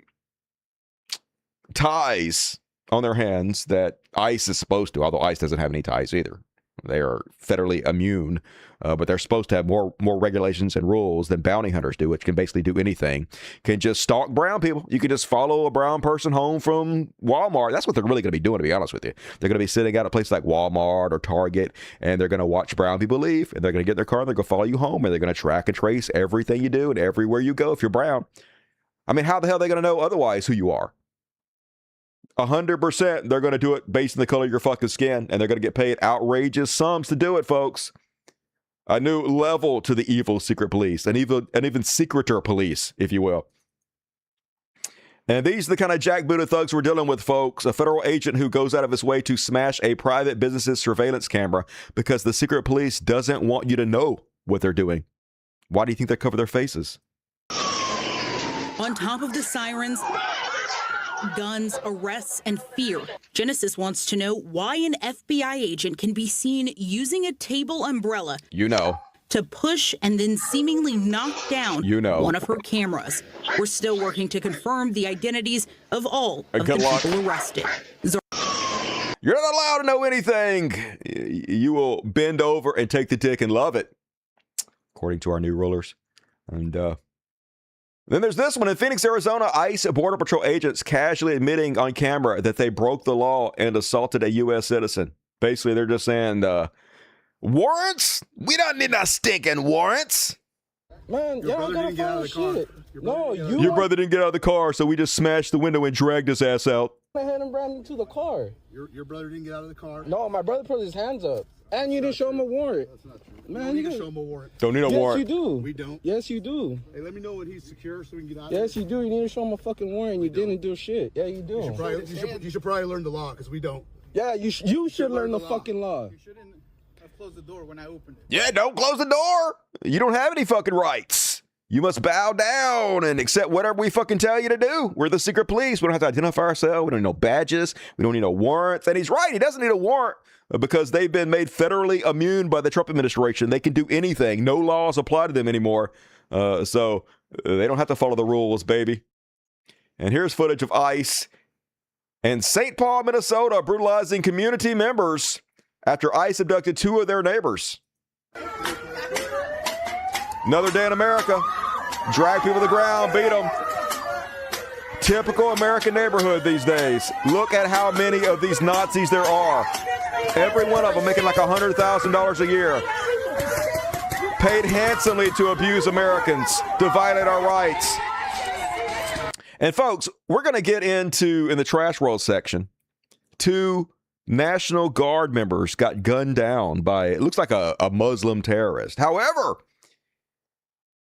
ties on their hands that ICE is supposed to, although ICE doesn't have any ties either. They are federally immune, but they're supposed to have more regulations and rules than bounty hunters do, which can basically do anything. Can just stalk brown people. You can just follow a brown person home from Walmart. That's what they're really going to be doing, to be honest with you. They're going to be sitting out at places like Walmart or Target, and they're going to watch brown people leave, and they're going to get in their car, and they're going to follow you home, and they're going to track and trace everything you do and everywhere you go if you're brown. I mean, how the hell are they going to know otherwise who you are? 100%, they're going to do it based on the color of your fucking skin, and they're going to get paid outrageous sums to do it, folks. A new level to the evil secret police, an even secreter police, if you will. And these are the kind of jackbooted thugs we're dealing with, folks. A federal agent who goes out of his way to smash a private business's surveillance camera because the secret police doesn't want you to know what they're doing. Why do you think they cover their faces? On top of the sirens, guns, arrests, and fear, Genesis wants to know why an FBI agent can be seen using a table umbrella to push and then seemingly knock down one of her cameras. We're still working to confirm the identities of all of the people arrested. You're not allowed to know anything. You will bend over and take the dick and love it, according to our new rulers. And then there's this one. In Phoenix, Arizona, ICE Border Patrol agents casually admitting on camera that they broke the law and assaulted a U.S. citizen. Basically, they're just saying, warrants? We don't need no stinking warrants. Man, y'all gotta follow shit. No, your brother didn't get out of the car, so we just smashed the window and dragged his ass out. I had him ram into the car. Your brother didn't get out of the car? No, my brother put his hands up. And you didn't show him a warrant. That's not true. Man, you need to show him a warrant. Don't need a warrant. Yes, you do. We don't. Yes, you do. Hey, let me know when he's secure so we can get out of Yes, you do. You need to show him a fucking warrant. You didn't do shit. Yeah, you do. You should probably learn the law because we don't. Yeah, you should learn the fucking law. You shouldn't have closed the door when I opened it. Yeah, don't close the door. You don't have any fucking rights. You must bow down and accept whatever we fucking tell you to do. We're the secret police. We don't have to identify ourselves. We don't need no badges. We don't need no warrants. And he's right. He doesn't need a warrant because they've been made federally immune by the Trump administration. They can do anything. No laws apply to them anymore. So they don't have to follow the rules, baby. And here's footage of ICE and St. Paul, Minnesota, brutalizing community members after ICE abducted 2 of their neighbors. Another day in America. Drag people to the ground, beat them. Typical American neighborhood these days. Look at how many of these Nazis there are. Every one of them making like $100,000 a year. Paid handsomely to abuse Americans, to violate our rights. And folks, we're going to get into, in the trash world section, 2 National Guard members got gunned down by, it looks like a Muslim terrorist. However,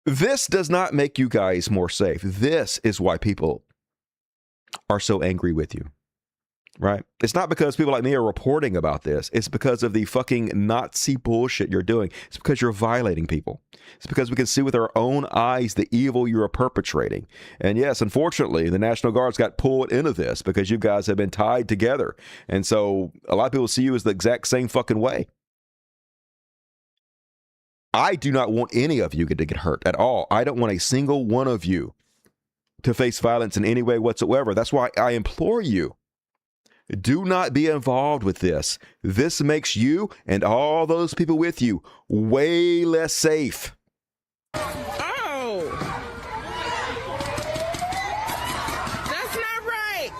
this does not make you guys more safe. This is why people are so angry with you, right? It's not because people like me are reporting about this. It's because of the fucking Nazi bullshit you're doing. It's because you're violating people. It's because we can see with our own eyes the evil you are perpetrating. And yes, unfortunately, the National Guards got pulled into this because you guys have been tied together. And so a lot of people see you as the exact same fucking way. I do not want any of you to get hurt at all. I don't want a single one of you to face violence in any way whatsoever. That's why I implore you, do not be involved with this. This makes you and all those people with you way less safe. Oh, that's not right.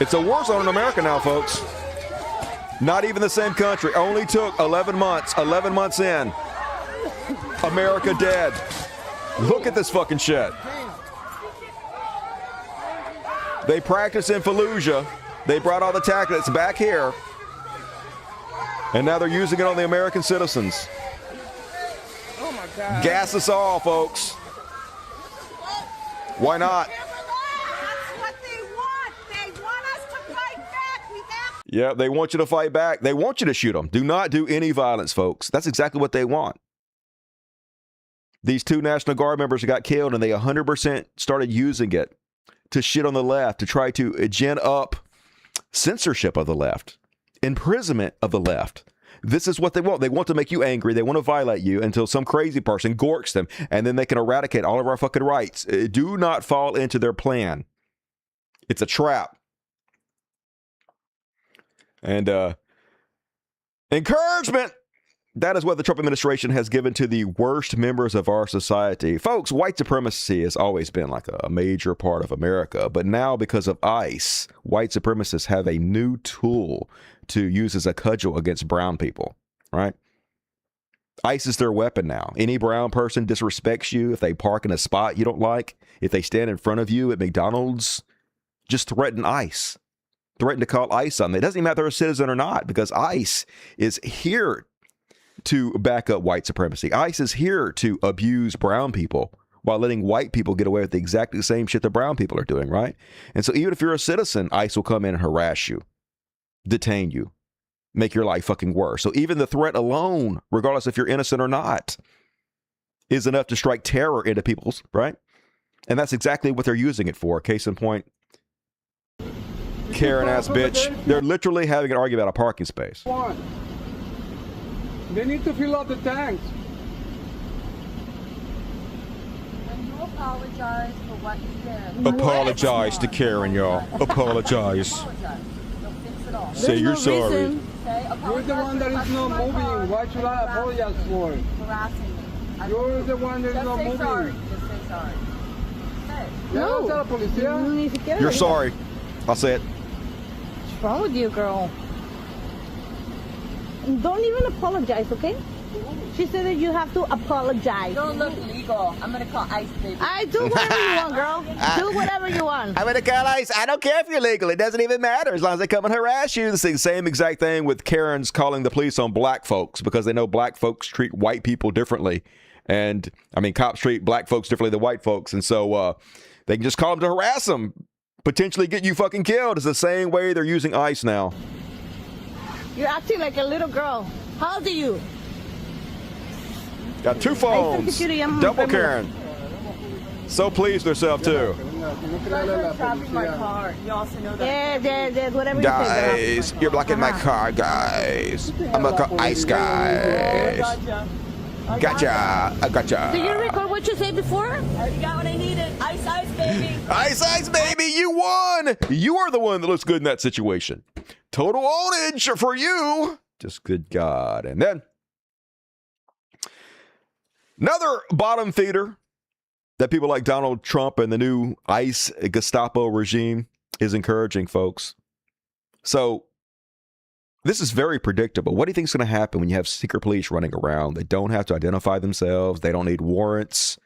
It's a war zone in America now, folks. Not even the same country. Only took 11 months. 11 months in. America dead. Look at this fucking shit. They practiced in Fallujah. They brought all the tactics back here. And now they're using it on the American citizens. Oh my God. Gas us all, folks. Why not? Yeah, they want you to fight back. They want you to shoot them. Do not do any violence, folks. That's exactly what they want. These 2 National Guard members got killed, and they 100% started using it to shit on the left, to try to gin up censorship of the left, imprisonment of the left. This is what they want. They want to make you angry. They want to violate you until some crazy person gorks them, and then they can eradicate all of our fucking rights. Do not fall into their plan. It's a trap. And encouragement. That is what the Trump administration has given to the worst members of our society. Folks, white supremacy has always been like a major part of America. But now, because of ICE, white supremacists have a new tool to use as a cudgel against brown people, right? ICE is their weapon now. Any brown person disrespects you if they park in a spot you don't like, if they stand in front of you at McDonald's, just threaten ICE. Threaten to call ICE on them. It doesn't even matter if they're a citizen or not, because ICE is here to back up white supremacy. ICE is here to abuse brown people while letting white people get away with the exactly same shit that brown people are doing, right? And so even if you're a citizen, ICE will come in and harass you, detain you, make your life fucking worse. So even the threat alone, regardless if you're innocent or not, is enough to strike terror into people's, right? And that's exactly what they're using it for. Case in point, Karen ass bitch. They're literally having an argument about a parking space. They need to fill up the tanks. And you apologize for what you did. Apologize to Karen, y'all. Apologize. Say you're sorry. You're the one that is not moving. Why should I apologize for it? Harassing me. You're the one that is not moving. Sorry. Just say sorry. No. You're sorry. I'll say it. What's wrong with you, girl? Don't even apologize, okay? She said that you have to apologize. You don't look legal. I'm gonna call ICE, baby. I do whatever you want, girl. Do whatever you want. I'm gonna call ICE. I don't care if you're legal. It doesn't even matter as long as they come and harass you. The same exact thing with Karens calling the police on black folks because they know black folks treat white people differently. And I mean, cops treat black folks differently than white folks. And so they can just call them to harass them, potentially get you fucking killed. It's the same way they're using ICE now. You're acting like a little girl. How old are you? Got 2 phones. Double Karen. So pleased with herself, too. My car. You also know that. Yeah, whatever you say. Guys, you're blocking my car, guys. I'm gonna call ICE, guys. Gotcha. I gotcha. Did you record what you said before? I already got what I needed. Ice, ice, baby. Ice, ice, baby. You won. You are the one that looks good in that situation. Total ownage for you. Just good God. And then another bottom feeder that people like Donald Trump and the new ICE Gestapo regime is encouraging, folks. So this is very predictable. What do you think is going to happen when you have secret police running around? They don't have to identify themselves. They don't need warrants.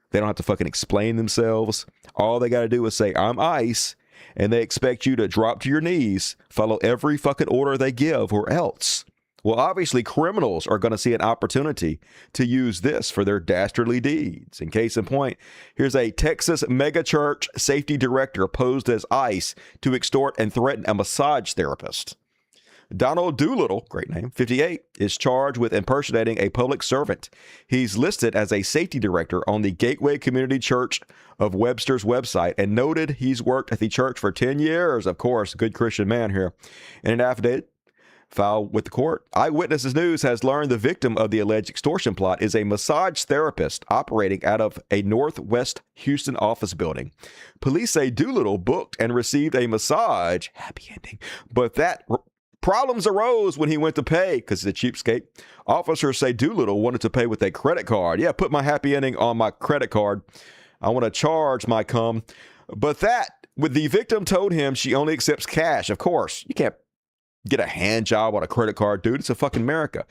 They don't have to fucking explain themselves. All they got to do is say, I'm ICE, and they expect you to drop to your knees, follow every fucking order they give, or else. Well, obviously, criminals are going to see an opportunity to use this for their dastardly deeds. In case in point, here's a Texas megachurch safety director posed as ICE to extort and threaten a massage therapist. Donald Doolittle, great name, 58, is charged with impersonating a public servant. He's listed as a safety director on the Gateway Community Church of Webster's website and noted he's worked at the church for 10 years. Of course, good Christian man here. In an affidavit filed with the court, Eyewitnesses News has learned the victim of the alleged extortion plot is a massage therapist operating out of a Northwest Houston office building. Police say Doolittle booked and received a massage, happy ending, but that problems arose when he went to pay because he's a cheapskate. Officers say Doolittle wanted to pay with a credit card. Yeah, put my happy ending on my credit card. I want to charge my cum. But the victim told him she only accepts cash. Of course, you can't get a hand job on a credit card, dude. It's a fucking America.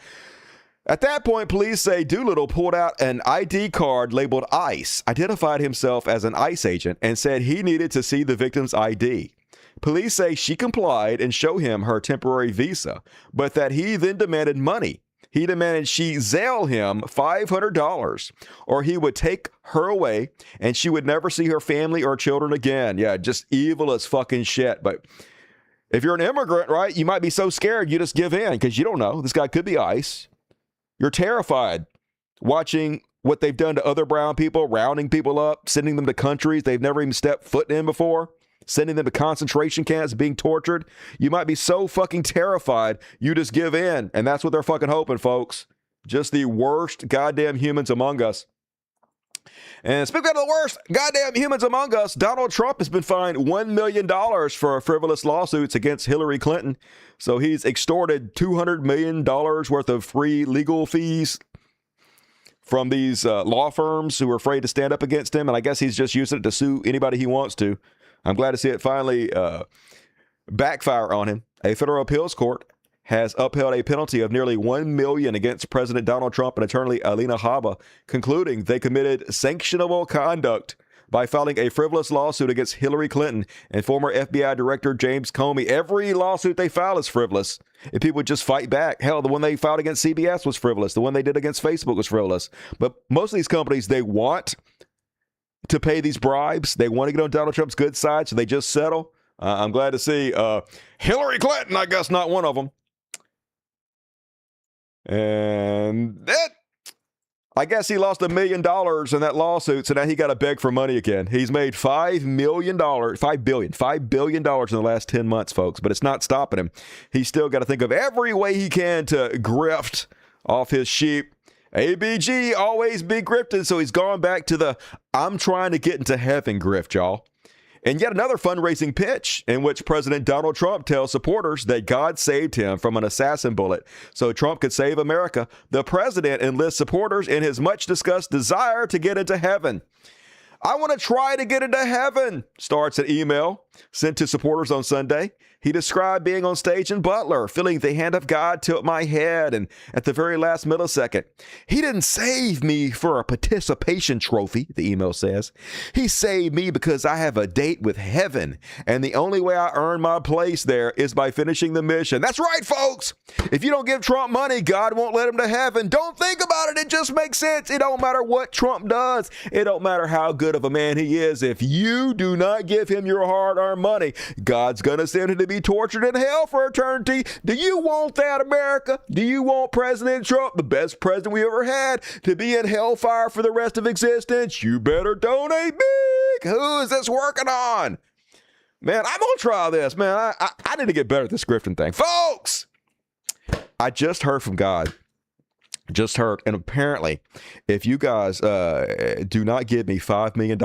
At that point, police say Doolittle pulled out an ID card labeled ICE, identified himself as an ICE agent, and said he needed to see the victim's ID. Police say she complied and showed him her temporary visa, but that he then demanded money. He demanded she Zelle him $500 or he would take her away and she would never see her family or children again. Yeah, just evil as fucking shit. But if you're an immigrant, right, you might be so scared you just give in because you don't know. This guy could be ICE. You're terrified watching what they've done to other brown people, rounding people up, sending them to countries they've never even stepped foot in before. Sending them to concentration camps, being tortured. You might be so fucking terrified, you just give in. And that's what they're fucking hoping, folks. Just the worst goddamn humans among us. And speaking of the worst goddamn humans among us, Donald Trump has been fined $1 million for frivolous lawsuits against Hillary Clinton. So he's extorted $200 million worth of free legal fees from these law firms who are afraid to stand up against him. And I guess he's just using it to sue anybody he wants to. I'm glad to see it finally backfire on him. A federal appeals court has upheld a penalty of nearly $1 million against President Donald Trump and attorney Alina Habba, concluding they committed sanctionable conduct by filing a frivolous lawsuit against Hillary Clinton and former FBI Director James Comey. Every lawsuit they file is frivolous. If people would just fight back. Hell, the one they filed against CBS was frivolous. The one they did against Facebook was frivolous. But most of these companies, they want to pay these bribes. They want to get on Donald Trump's good side, so they just settle. I'm glad to see Hillary Clinton, I guess, not one of them. And that, I guess he lost $1 million in that lawsuit, so now he got to beg for money again. He's made $5 billion in the last 10 months, folks, but it's not stopping him. He's still got to think of every way he can to grift off his sheep. ABG always be grifted, so he's gone back to the I'm trying to get into heaven grift, y'all. And yet another fundraising pitch in which President Donald Trump tells supporters that God saved him from an assassin bullet so Trump could save America. The president enlists supporters in his much-discussed desire to get into heaven. I want to try to get into heaven, starts an email sent to supporters on Sunday. He described being on stage in Butler, feeling the hand of God tilt my head, and at the very last millisecond, he didn't save me for a participation trophy, the email says. He saved me because I have a date with heaven, and the only way I earn my place there is by finishing the mission. That's right, folks. If you don't give Trump money, God won't let him to heaven. Don't think about it. It just makes sense. It don't matter what Trump does. It don't matter how good of a man he is. If you do not give him your hard hard-earned money. God's going to send him to be tortured in hell for eternity. Do you want that, America? Do you want President Trump, the best president we ever had, to be in hellfire for the rest of existence? You better donate big. Who is this working on? Man, I'm going to try this. Man, I need to get better at this scripting thing. Folks, I just heard from God. Just heard. And apparently, if you guys do not give me $5 million,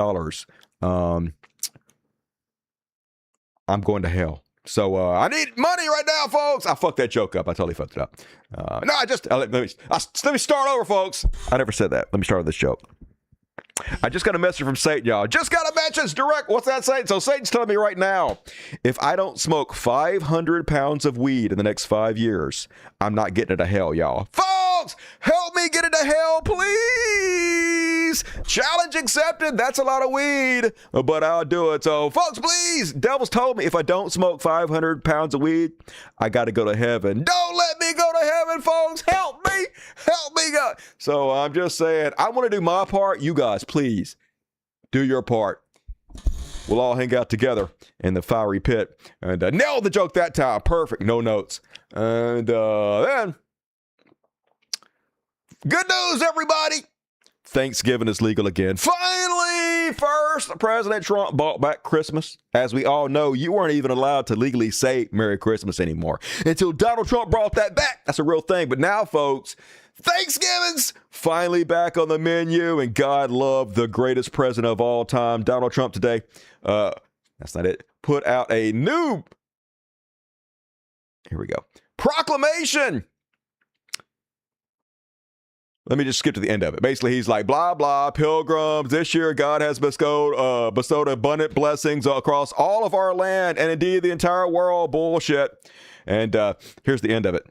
I'm going to hell. So I need money right now, folks. I fucked that joke up. I totally fucked it up. Let me start over, folks. I never said that. Let me start with this joke. I just got a message from Satan, y'all. Just got a message direct. What's that, Satan? So Satan's telling me right now, if I don't smoke 500 pounds of weed in the next 5 years, I'm not getting into hell, y'all. Folks, help me get into hell, please. Challenge accepted. That's a lot of weed, but I'll do it. So, folks, please. Devil's told me if I don't smoke 500 pounds of weed, I got to go to heaven. Don't let me go to heaven, folks. Help me. Help me, God. So I'm just saying, I want to do my part. You guys, please do your part. We'll all hang out together in the fiery pit. And nailed the joke that time. Perfect. No notes. And then, good news, everybody. Thanksgiving is legal again. Finally, first, President Trump bought back Christmas. As we all know, you weren't even allowed to legally say Merry Christmas anymore until Donald Trump brought that back. That's a real thing. But now, folks, Thanksgiving's finally back on the menu, and God love the greatest president of all time, Donald Trump, today. That's not it. Put out a new, here we go, proclamation. Let me just skip to the end of it. Basically, he's like, blah, blah, pilgrims. This year, God has bestowed abundant blessings across all of our land and indeed the entire world. Bullshit. And here's the end of it.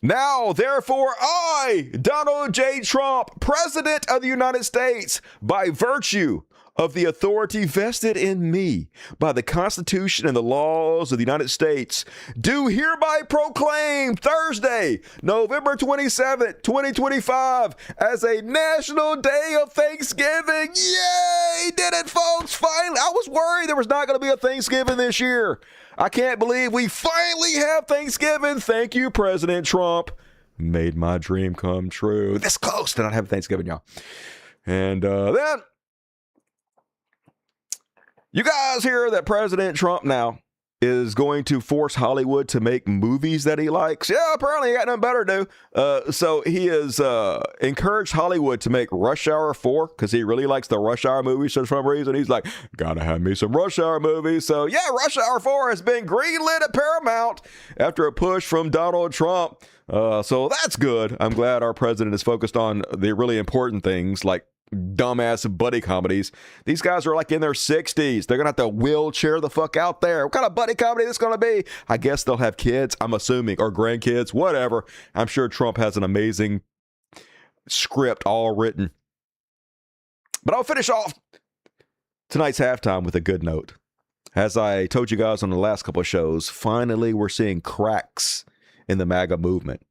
Now, therefore, I, Donald J. Trump, President of the United States, by virtue of the authority vested in me by the Constitution and the laws of the United States, do hereby proclaim Thursday, November 27th, 2025, as a National Day of Thanksgiving. Yay! Did it, folks! Finally! I was worried there was not going to be a Thanksgiving this year. I can't believe we finally have Thanksgiving. Thank you, President Trump. Made my dream come true. This close to not having Thanksgiving, y'all. And then, you guys hear that President Trump now is going to force Hollywood to make movies that he likes. Yeah, apparently he got nothing better to do. So he has encouraged Hollywood to make Rush Hour 4 because he really likes the Rush Hour movies for some reason. He's like, gotta have me some Rush Hour movies. So yeah, Rush Hour 4 has been greenlit at Paramount after a push from Donald Trump. So that's good. I'm glad our president is focused on the really important things like dumbass buddy comedies. These guys are like in their 60s. They're gonna have to wheelchair the fuck out there. What kind of buddy comedy this gonna be? I guess they'll have kids, I'm assuming, or grandkids, whatever. I'm sure Trump has an amazing script all written. But I'll finish off tonight's halftime with a good note. As I told you guys on the last couple of shows, finally we're seeing cracks in the MAGA movement.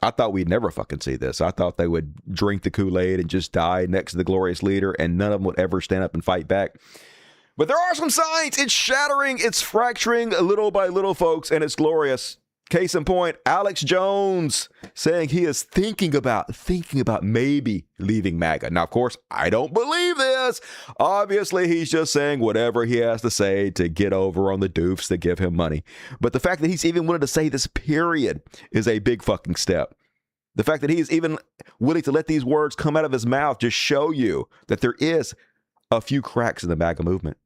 I thought we'd never fucking see this. I thought they would drink the Kool-Aid and just die next to the glorious leader, and none of them would ever stand up and fight back. But there are some signs. It's shattering. It's fracturing little by little, folks, and it's glorious. Case in point, Alex Jones saying he is thinking about maybe leaving MAGA. Now, of course, I don't believe this. Obviously, he's just saying whatever he has to say to get over on the doofs that give him money. But the fact that he's even willing to say this, period, is a big fucking step. The fact that he is even willing to let these words come out of his mouth just show you that there is a few cracks in the MAGA movement.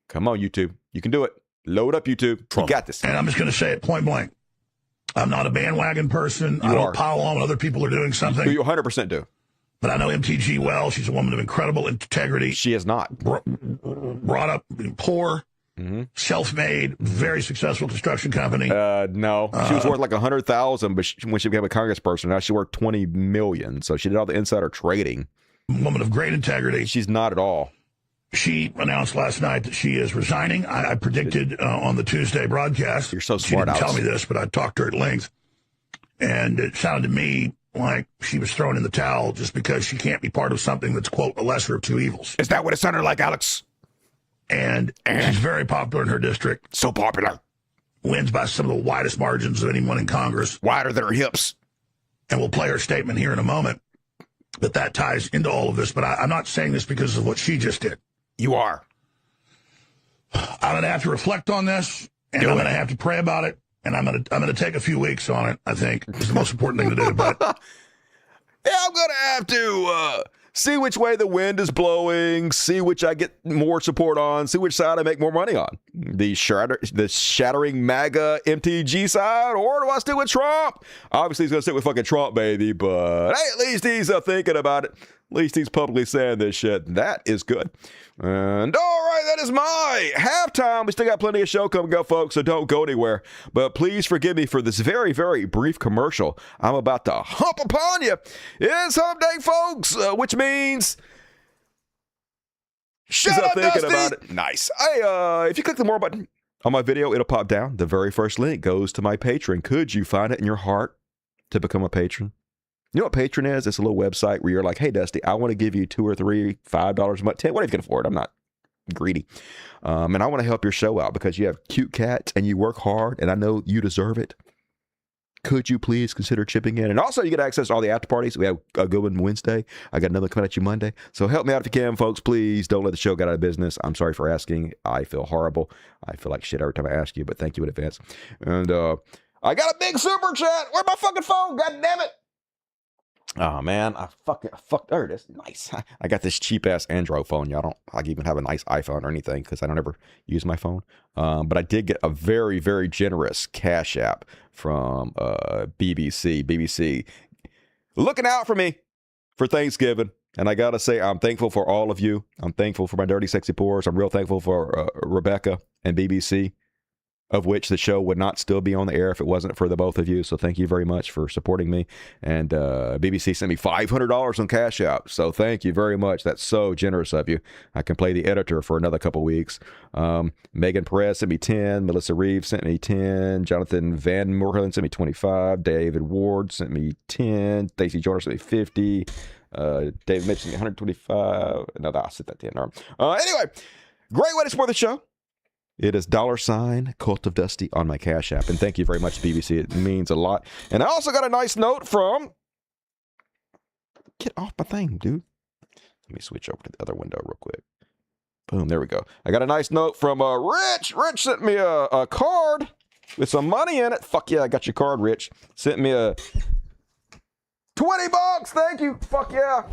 Come on, YouTube. You can do it. Load up, YouTube. You got this. And I'm just going to say it point blank. I'm not a bandwagon person. I don't pile on when other people are doing something. You 100% do. But I know MTG well. She's a woman of incredible integrity. She is not. Brought up poor, self-made, very successful construction company. No. She was worth like $100,000, but when she became a congressperson, now she worth $20 million. So she did all the insider trading. Woman of great integrity. She's not at all. She announced last night that she is resigning. I predicted on the Tuesday broadcast. You're so smart, She didn't tell me this, but I talked to her at length. And it sounded to me like she was thrown in the towel just because she can't be part of something that's, quote, a lesser of two evils. Is that what it sounded like, Alex? And she's very popular in her district. So popular. Wins by some of the widest margins of anyone in Congress. Wider than her hips. And we'll play her statement here in a moment. But that ties into all of this. But I'm not saying this because of what she just did. You are. I'm going to have to reflect on this, and I'm going to have to pray about it, and I'm going to take a few weeks on it, I think. It's the most important thing to do. But yeah, I'm going to have to see which way the wind is blowing, see which I get more support on, see which side I make more money on. The shattering MAGA MTG side, or do I stick with Trump? Obviously, he's going to stick with fucking Trump, baby, but hey, at least he's thinking about it. At least he's publicly saying this shit. That is good. And all right, that is my halftime. We still got plenty of show coming up, folks, so don't go anywhere. But please forgive me for this very, very brief commercial I'm about to hump upon you. It's hump day, folks, which means... Shut up, thinking Dusty! About it. Nice. If you click the more button on my video, it'll pop down. The very first link goes to my Patreon. Could you find it in your heart to become a patron? You know what Patreon is? It's a little website where you're like, hey, Dusty, I want to give you $2 or $3, $5 a month, 10, whatever you can afford. I'm not greedy. And I want to help your show out because you have cute cats and you work hard and I know you deserve it. Could you please consider chipping in? And also you get access to all the after parties. We have a good one Wednesday. I got another coming at you Monday. So help me out if you can, folks. Please don't let the show get out of business. I'm sorry for asking. I feel horrible. I feel like shit every time I ask you, but thank you in advance. And I got a big super chat. Where's my fucking phone? God damn it. Oh man, I fucked. There it is. Nice. I got this cheap ass Android phone. Y'all don't like even have a nice iPhone or anything because I don't ever use my phone. But I did get a very, very generous Cash App from BBC. BBC looking out for me for Thanksgiving. And I got to say, I'm thankful for all of you. I'm thankful for my dirty, sexy pores. I'm real thankful for Rebecca and BBC, of which the show would not still be on the air if it wasn't for the both of you. So thank you very much for supporting me. And BBC sent me $500 on Cash App. So thank you very much. That's so generous of you. I can play the editor for another couple weeks. Megan Perez sent me 10. Melissa Reeves sent me 10. Jonathan Van Moorhen sent me 25. David Ward sent me 10. Stacey Joyner sent me 50. David Mitch sent me 125. No, I'll sit that 10. Anyway, great way to support the show. It is $ Cult of Dusty on my Cash App. And thank you very much, BBC. It means a lot. And I also got a nice note from... Get off my thing, dude. Let me switch over to the other window real quick. Boom, there we go. I got a nice note from Rich. Rich sent me a card with some money in it. Fuck yeah, I got your card, Rich. Sent me a $20. Thank you. Fuck yeah.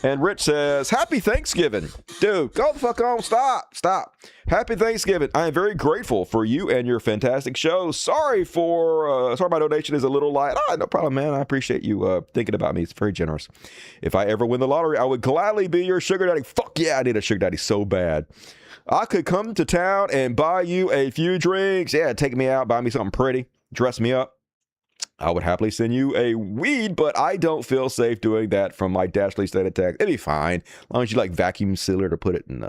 And Rich says, Happy Thanksgiving. Dude, go the fuck on. Stop. Happy Thanksgiving. I am very grateful for you and your fantastic show. Sorry my donation is a little light. No problem, man. I appreciate you thinking about me. It's very generous. If I ever win the lottery, I would gladly be your sugar daddy. Fuck yeah, I need a sugar daddy so bad. I could come to town and buy you a few drinks. Yeah, take me out, buy me something pretty, dress me up. I would happily send you a weed, but I don't feel safe doing that from my Dashley state attack. It'd be fine, as long as you like vacuum seal it or put it in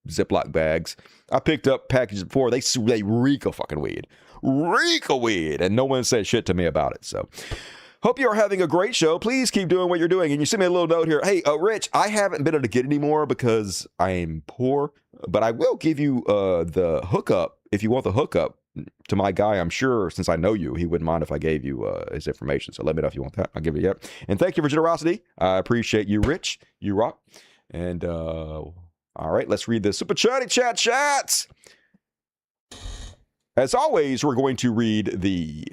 Ziploc bags. I picked up packages before. They reek of fucking weed. And no one said shit to me about it. So hope you are having a great show. Please keep doing what you're doing. And you sent me a little note here. Hey, Rich, I haven't been able to get any more because I am poor, but I will give you the hookup if you want the hookup to my guy. I'm sure, since I know you, he wouldn't mind if I gave you his information. So let me know if you want that. I'll give it. Yep. And thank you for generosity. I appreciate you, Rich. You rock. And all right, let's read the super chatty chats. As always, we're going to read the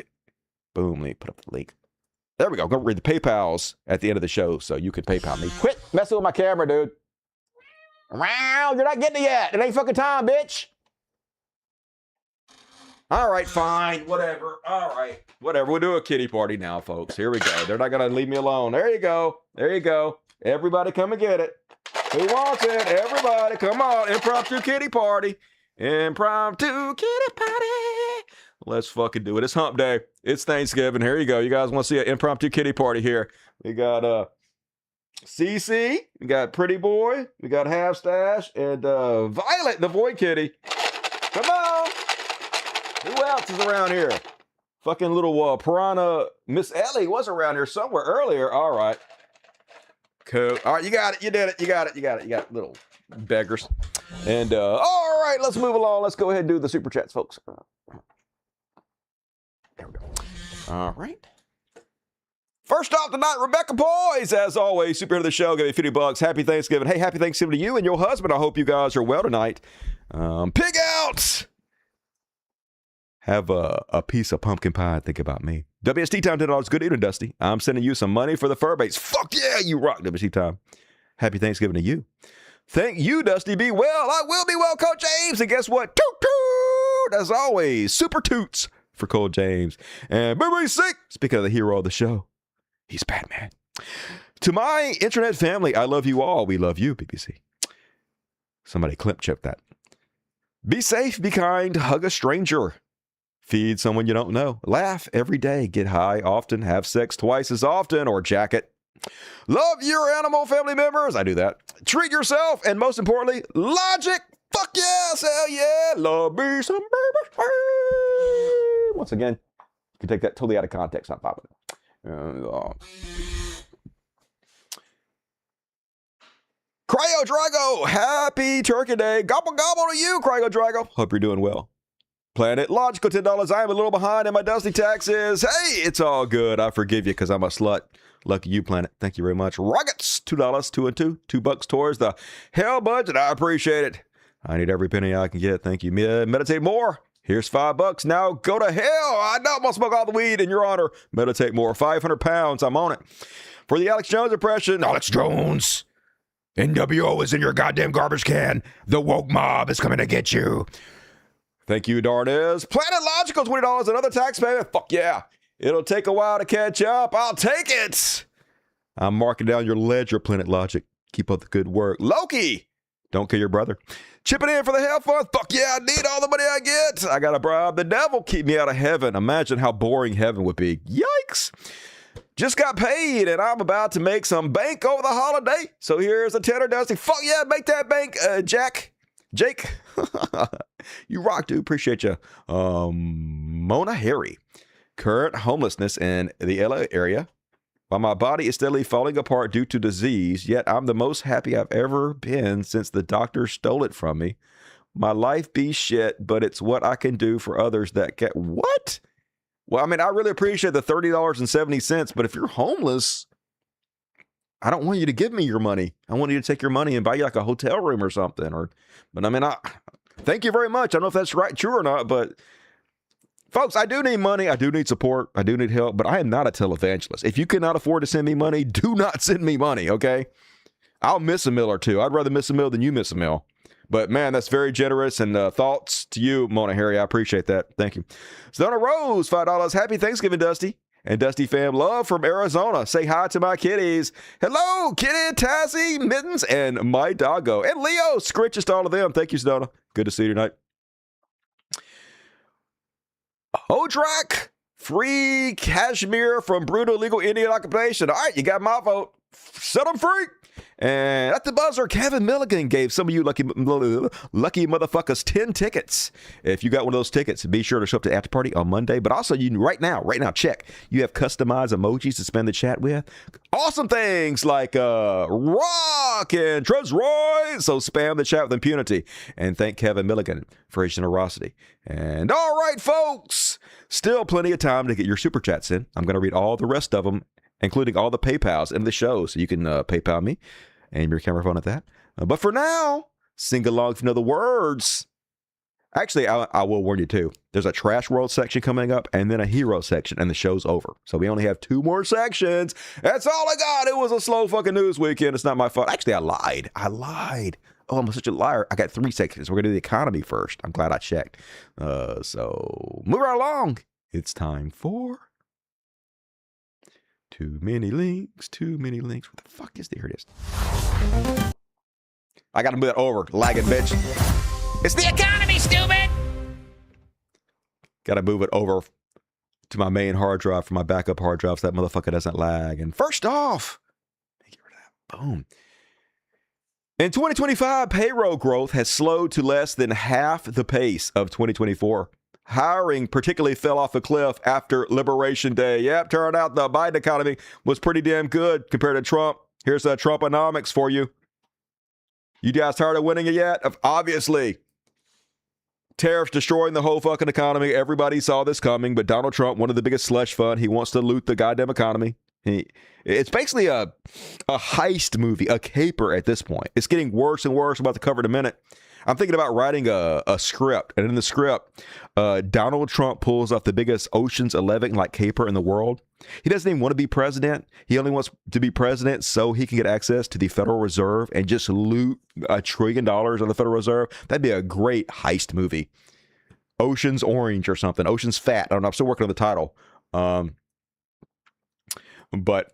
boom. Let me put up the link. There we go. I'm going to read the PayPals at the end of the show so you can PayPal me. Quit messing with my camera, dude. Wow, you're not getting it yet. It ain't fucking time, bitch. All right, fine, whatever. All right, whatever. We'll do a kitty party now, folks. Here we go. They're not going to leave me alone. There you go. Everybody come and get it. Who wants it? Everybody, come on. Impromptu kitty party. Impromptu kitty party. Let's fucking do it. It's hump day. It's Thanksgiving. Here you go. You guys want to see an impromptu kitty party here? We got CC. We got Pretty Boy. We got Half Stash. And Violet, the Void Kitty. Come on. Who else is around here? Fucking little piranha. Miss Ellie was around here somewhere earlier. All right. Cool. All right, you got it. You did it. You got it. Little beggars. And all right, let's move along. Let's go ahead and do the super chats, folks. There we go. All right. First off tonight, Rebecca Boys, as always, superhero of the show, give me $50. Happy Thanksgiving. Hey, happy Thanksgiving to you and your husband. I hope you guys are well tonight. Pig out. Have a piece of pumpkin pie. Think about me. WST time, $10. Good evening, Dusty. I'm sending you some money for the fur base. Fuck yeah, you rock, WST time. Happy Thanksgiving to you. Thank you, Dusty. Be well. I will be well, Coach James. And guess what? Toot toot. As always, super toots for Cole James. And BBC, speaking of the hero of the show, he's Batman. To my internet family, I love you all. We love you, BBC. Somebody clip check that. Be safe, be kind, hug a stranger. Feed someone you don't know. Laugh every day. Get high often. Have sex twice as often or jacket. Love your animal family members. I do that. Treat yourself. And most importantly, logic. Fuck yes. Hell yeah. Love me some baby. Once again, you can take that totally out of context. Not popping. Cryo Drago. Happy Turkey Day. Gobble gobble to you, Cryo Drago. Hope you're doing well. Planet Logical, $10. I am a little behind in my Dusty taxes. Hey, it's all good. I forgive you because I'm a slut. Lucky you, Planet. Thank you very much. Rockets, $2, 2 and 2. $2 towards the hell budget. I appreciate it. I need every penny I can get. Thank you. Meditate more. Here's $5. Now go to hell. I know I'm going to smoke all the weed in your honor. Meditate more. 500 pounds. I'm on it. For the Alex Jones impression, Alex Jones. NWO is in your goddamn garbage can. The woke mob is coming to get you. Thank you, Darnez. Planet Logical, $20. Another tax payment. Fuck yeah. It'll take a while to catch up. I'll take it. I'm marking down your ledger, Planet Logic. Keep up the good work. Loki, don't kill your brother. Chipping in for the hell fund. Fuck yeah, I need all the money I get. I got to bribe the devil. Keep me out of heaven. Imagine how boring heaven would be. Yikes. Just got paid, and I'm about to make some bank over the holiday. So here's a $10, Dusty. Fuck yeah, make that bank, Jake. You rock, dude. Appreciate you. Mona Harry. Current homelessness in the LA area. While my body is steadily falling apart due to disease, yet I'm the most happy I've ever been since the doctor stole it from me. My life be shit, but it's what I can do for others that get... What? Well, I mean, I really appreciate the $30.70, but if you're homeless, I don't want you to give me your money. I want you to take your money and buy you like a hotel room or something. But I mean, thank you very much. I don't know if that's right, true or not, but folks, I do need money. I do need support. I do need help, but I am not a televangelist. If you cannot afford to send me money, do not send me money, okay? I'll miss a meal or two. I'd rather miss a meal than you miss a meal. But man, that's very generous, and thoughts to you, Mona Harry. I appreciate that. Thank you. Sedona Rose, $5. Happy Thanksgiving, Dusty. And Dusty fam, love from Arizona. Say hi to my kitties. Hello, Kitty, Tassie, Mittens, and my doggo. And Leo, scritches to all of them. Thank you, Sedona. Good to see you tonight. Hodrak, free cashmere from brutal illegal Indian occupation. All right, you got my vote. Set them free. And at the buzzer, Kevin Milligan gave some of you lucky motherfuckers 10 tickets. If you got one of those tickets, be sure to show up to the after party on Monday. But also, you right now, check. You have customized emojis to spend the chat with. Awesome things like Rock and Trez Roy. So spam the chat with impunity. And thank Kevin Milligan for his generosity. And all right, folks, still plenty of time to get your super chats in. I'm going to read all the rest of them, including all the PayPals in the show. So you can PayPal me, aim your camera phone at that. But for now, sing along if you know the words. Actually, I will warn you too. There's a Trash World section coming up and then a Hero section, and the show's over. So we only have 2 more sections. That's all I got. It was a slow fucking news weekend. It's not my fault. Actually, I lied. Oh, I'm such a liar. I got 3 sections. We're going to do the economy first. I'm glad I checked. So move right along. It's time for... Too many links. What the fuck is there? Here it is. I got to move that over. Lagging, bitch. It's the economy, stupid! Got to move it over to my main hard drive for my backup hard drive so that motherfucker doesn't lag. And first off, get rid of that. Boom. In 2025, payroll growth has slowed to less than half the pace of 2024. hiring particularly fell off a cliff after Liberation Day. Yep, turned out the Biden economy was pretty damn good compared to Trump. Here's Trumponomics for you. You guys tired of winning it yet? Obviously. Tariffs destroying the whole fucking economy. Everybody saw this coming, but Donald Trump, one of the biggest slush fund, he wants to loot the goddamn economy. It's basically a heist movie, a caper at this point. It's getting worse and worse. I'm about to cover it in a minute. I'm thinking about writing a script, and in the script, Donald Trump pulls off the biggest Ocean's 11 like caper in the world. He doesn't even want to be president. He only wants to be president so he can get access to the Federal Reserve and just loot $1 trillion of the Federal Reserve. That'd be a great heist movie. Ocean's Orange or something. Ocean's Fat. I don't know. I'm still working on the title. But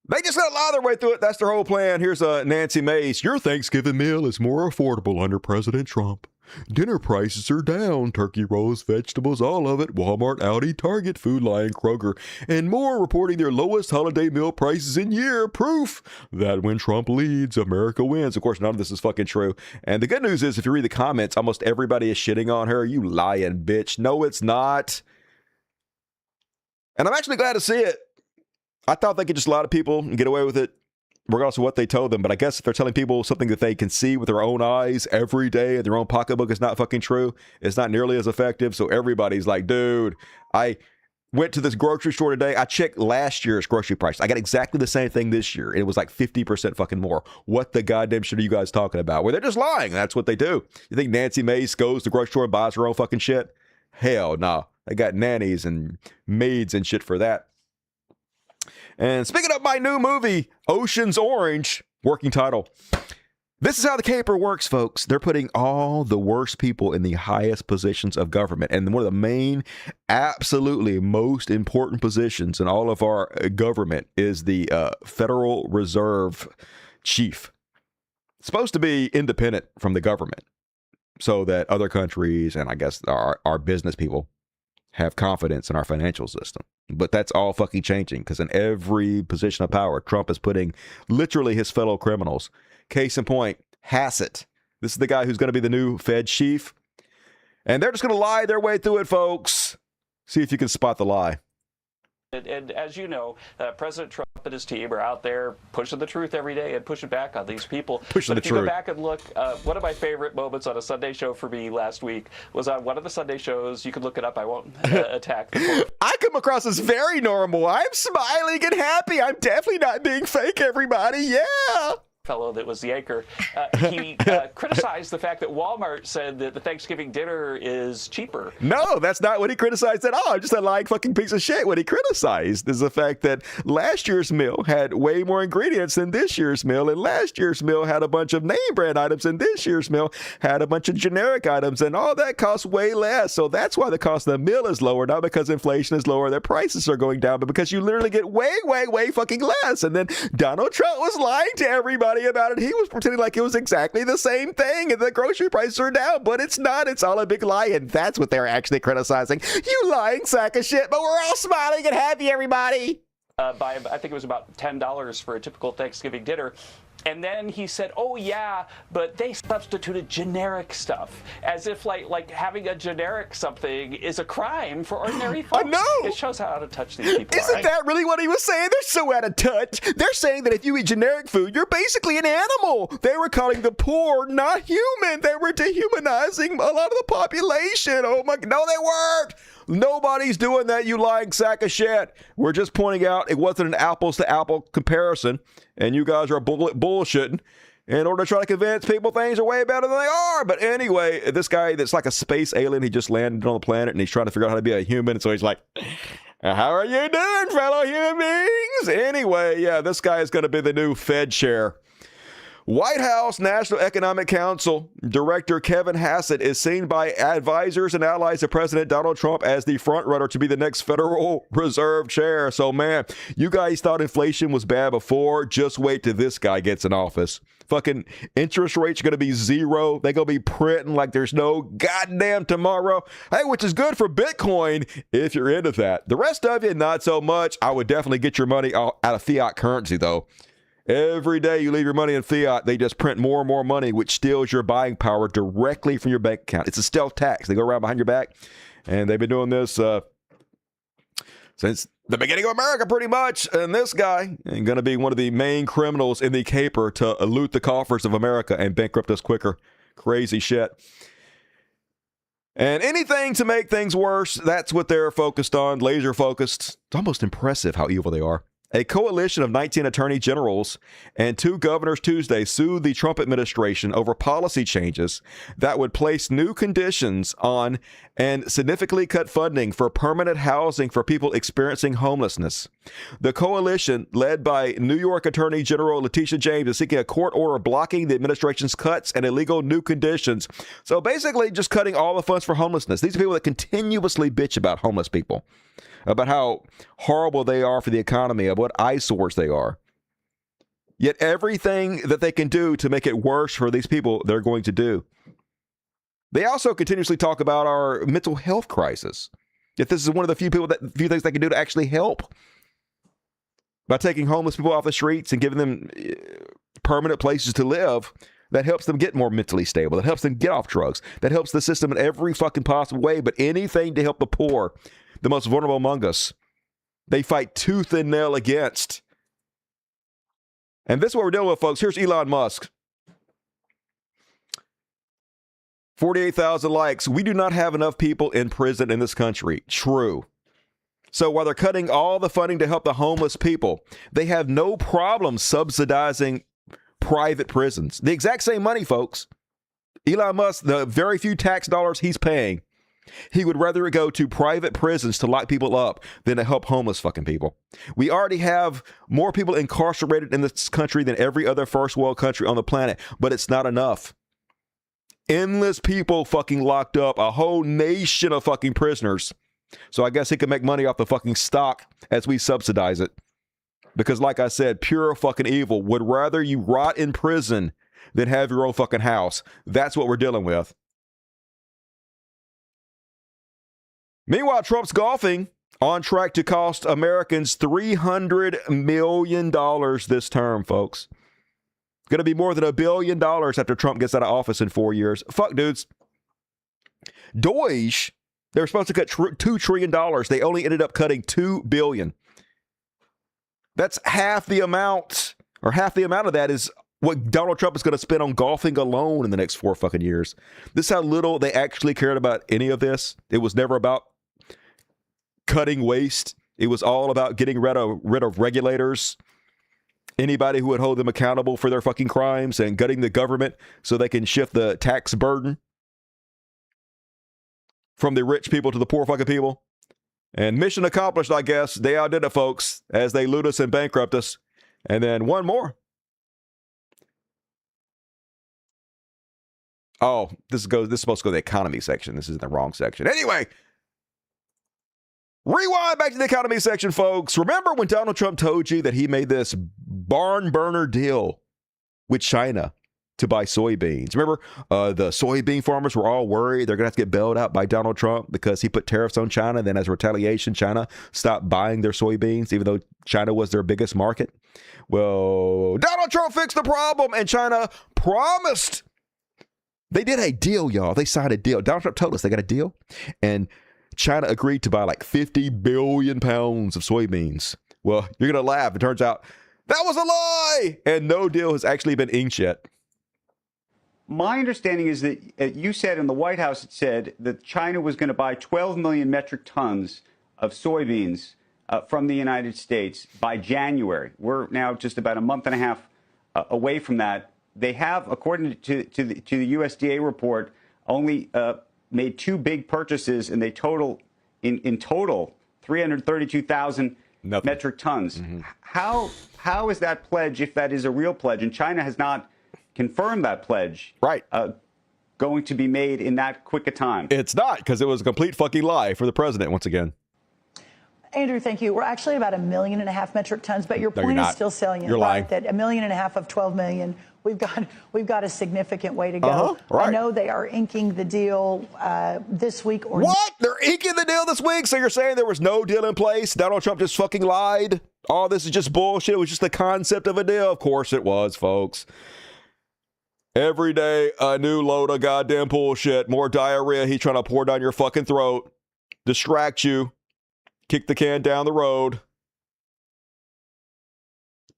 they just got a lot of their way through it. That's their whole plan. Here's Nancy Mace. Your Thanksgiving meal is more affordable under President Trump. Dinner prices are down. Turkey rolls, vegetables, all of it. Walmart, Audi, Target, Food Lion, Kroger, and more reporting their lowest holiday meal prices in year. Proof that when Trump leads, America wins. Of course, none of this is fucking true. And the good news is, if you read the comments, almost everybody is shitting on her. You lying bitch. No, it's not. And I'm actually glad to see it. I thought they could just lie to people and get away with it, regardless of what they told them. But I guess if they're telling people something that they can see with their own eyes every day in their own pocketbook is not fucking true, it's not nearly as effective. So everybody's like, dude, I went to this grocery store today. I checked last year's grocery price. I got exactly the same thing this year. It was like 50% fucking more. What the goddamn shit are you guys talking about? Well, they're just lying. That's what they do. You think Nancy Mace goes to the grocery store and buys her own fucking shit? Hell no. They got nannies and maids and shit for that. And speaking of my new movie, Ocean's Orange, working title. This is how the caper works, folks. They're putting all the worst people in the highest positions of government. And one of the main, absolutely most important positions in all of our government is the Federal Reserve Chief. It's supposed to be independent from the government so that other countries and I guess our business people have confidence in our financial system. But that's all fucking changing because in every position of power, Trump is putting literally his fellow criminals. Case in point, Hassett. This is the guy who's going to be the new Fed chief. And they're just going to lie their way through it, folks. See if you can spot the lie. And as you know, President Trump and his team are out there pushing the truth every day and pushing back on these people. Pushing but the if you truth. go back and look, one of my favorite moments on a Sunday show for me last week was on one of the Sunday shows. You can look it up. I won't attack the court. I come across as very normal. I'm smiling and happy. I'm definitely not being fake, everybody. Yeah. Fellow that was the anchor, he criticized the fact that Walmart said that the Thanksgiving dinner is cheaper. No, that's not what he criticized at all. Just a lying fucking piece of shit. What he criticized is the fact that last year's meal had way more ingredients than this year's meal, and last year's meal had a bunch of name brand items, and this year's meal had a bunch of generic items, and all that costs way less. So that's why the cost of the meal is lower, not because inflation is lower, their prices are going down, but because you literally get way, way, way fucking less. And then Donald Trump was lying to everybody about it. He was pretending like it was exactly the same thing and the grocery prices are down, but it's not. It's all a big lie, and that's what they're actually criticizing. You lying sack of shit, but we're all smiling and happy, everybody. By I think it was about $10 for a typical Thanksgiving dinner. And then he said, oh, yeah, but they substituted generic stuff, as if like having a generic something is a crime for ordinary folks. I know. It shows how out of touch these people are. Isn't that really what he was saying? They're so out of touch. They're saying that if you eat generic food, you're basically an animal. They were calling the poor not human. They were dehumanizing a lot of the population. Oh, my. No, they weren't. Nobody's doing that, you lying sack of shit. We're just pointing out it wasn't an apples-to-apple comparison, and you guys are bullshitting in order to try to convince people things are way better than they are. But anyway, this guy that's like a space alien, he just landed on the planet, and he's trying to figure out how to be a human, so he's like, how are you doing, fellow human beings? Anyway, yeah, this guy is going to be the new Fed chair. White House National Economic Council Director Kevin Hassett is seen by advisors and allies of President Donald Trump as the frontrunner to be the next Federal Reserve chair. So, man, you guys thought inflation was bad before. Just wait till this guy gets in office. Fucking interest rates are going to be zero. They're going to be printing like there's no goddamn tomorrow. Hey, which is good for Bitcoin if you're into that. The rest of you, not so much. I would definitely get your money out of fiat currency, though. Every day you leave your money in fiat, they just print more and more money, which steals your buying power directly from your bank account. It's a stealth tax. They go around behind your back And they've been doing this since the beginning of America, pretty much. And this guy is going to be one of the main criminals in the caper to loot the coffers of America and bankrupt us quicker. Crazy shit. And anything to make things worse, that's what they're focused on, laser focused. It's almost impressive how evil they are. A coalition of 19 attorney generals and 2 governors Tuesday sued the Trump administration over policy changes that would place new conditions on and significantly cut funding for permanent housing for people experiencing homelessness. The coalition, led by New York Attorney General Letitia James, is seeking a court order blocking the administration's cuts and illegal new conditions. So basically just cutting all the funds for homelessness. These are people that continuously bitch about homeless people, about how horrible they are for the economy, of what eyesores they are. Yet everything that they can do to make it worse for these people, they're going to do. They also continuously talk about our mental health crisis. Yet this is one of the few things they can do to actually help. By taking homeless people off the streets and giving them permanent places to live, that helps them get more mentally stable. That helps them get off drugs. That helps the system in every fucking possible way. But anything to help the poor, the most vulnerable among us, they fight tooth and nail against. And this is what we're dealing with, folks. Here's Elon Musk. 48,000 likes. We do not have enough people in prison in this country. True. So while they're cutting all the funding to help the homeless people, they have no problem subsidizing private prisons. The exact same money, folks. Elon Musk, the very few tax dollars he's paying, he would rather go to private prisons to lock people up than to help homeless fucking people. We already have more people incarcerated in this country than every other first world country on the planet, but it's not enough. Endless people fucking locked up, a whole nation of fucking prisoners. So I guess he can make money off the fucking stock as we subsidize it. Because like I said, pure fucking evil would rather you rot in prison than have your own fucking house. That's what we're dealing with. Meanwhile, Trump's golfing on track to cost Americans $300 million this term, folks. Going to be more than $1 billion after Trump gets out of office in 4 years. Fuck, dudes. Deutsche, they were supposed to cut $2 trillion. They only ended up cutting $2 billion. That's half the amount, or half the amount of that is what Donald Trump is going to spend on golfing alone in the next 4 fucking years. This is how little they actually cared about any of this. It was never about cutting waste. It was all about getting rid of regulators, anybody who would hold them accountable for their fucking crimes, and gutting the government so they can shift the tax burden from the rich people to the poor fucking people. And mission accomplished, I guess. They outdid it, folks, as they loot us and bankrupt us. And then one more. Oh, this is supposed to go to the economy section. This is in the wrong section. Anyway, rewind back to the economy section, folks. Remember when Donald Trump told you that he made this barn burner deal with China to buy soybeans? Remember, the soybean farmers were all worried they're going to have to get bailed out by Donald Trump because he put tariffs on China. And then as a retaliation, China stopped buying their soybeans, even though China was their biggest market. Well, Donald Trump fixed the problem, and China promised. They did a deal, y'all. They signed a deal. Donald Trump told us they got a deal, and China agreed to buy like 50 billion pounds of soybeans. Well, you're going to laugh. It turns out that was a lie, and no deal has actually been inked yet. My understanding is that you said in the White House, it said that China was going to buy 12 million metric tons of soybeans from the United States by January. We're now just about a month and a half away from that. They have, according to the USDA report, only made 2 big purchases, and they total in total 332,000 metric tons. Mm-hmm. How is that pledge, if that is a real pledge, and China has not confirmed that pledge, right? Going to be made in that quick a time? It's not, because it was a complete fucking lie for the president once again. Andrew, thank you. We're actually about 1.5 million metric tons, but your point is still salient. You're lying. That 1.5 million of 12 million. We've got a significant way to go. Right. I know they are inking the deal this week. Or what? They're inking the deal this week? So you're saying there was no deal in place? Donald Trump just fucking lied? All this is just bullshit. It was just the concept of a deal. Of course it was, folks. Every day, a new load of goddamn bullshit. More diarrhea he's trying to pour down your fucking throat. distract you, kick the can down the road.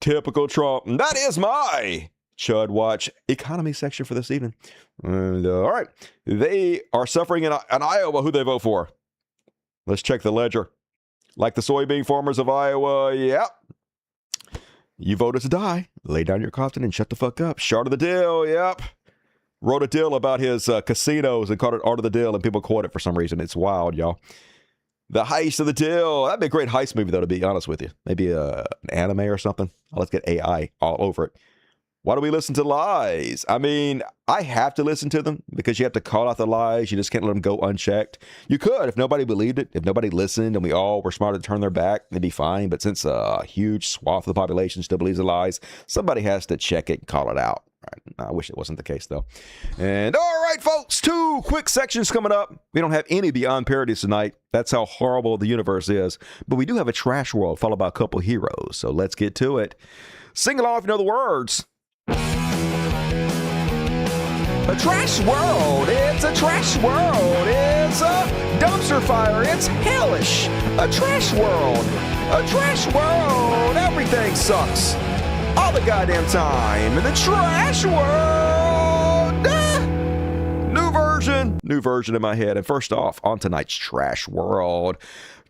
Typical Trump. And that is my Chud Watch economy section for this evening. And, all right. They are suffering in Iowa. Who they vote for? Let's check the ledger. Like the soybean farmers of Iowa, yep. You voted to die. Lay down your coffin and shut the fuck up. Short of the deal, yep. Wrote a deal about his casinos and called it Art of the Deal, and people quote it for some reason. It's wild, y'all. The heist of the deal. That'd be a great heist movie, though, to be honest with you. Maybe an anime or something. Oh, let's get AI all over it. Why do we listen to lies? I mean, I have to listen to them because you have to call out the lies. You just can't let them go unchecked. You could if nobody believed it, if nobody listened and we all were smart to turn their back, it'd be fine. But since a huge swath of the population still believes the lies, somebody has to check it and call it out. Right. I wish it wasn't the case, though. And all right, folks, 2 quick sections coming up. We don't have any Beyond Parodies tonight. That's how horrible the universe is. But we do have a trash world followed by a couple heroes. So let's get to it. Sing along if you know the words. A trash world, it's a trash world, it's a dumpster fire, it's hellish. A trash world, everything sucks. All the goddamn time in the trash world. New version in my head. And first off, on tonight's trash world,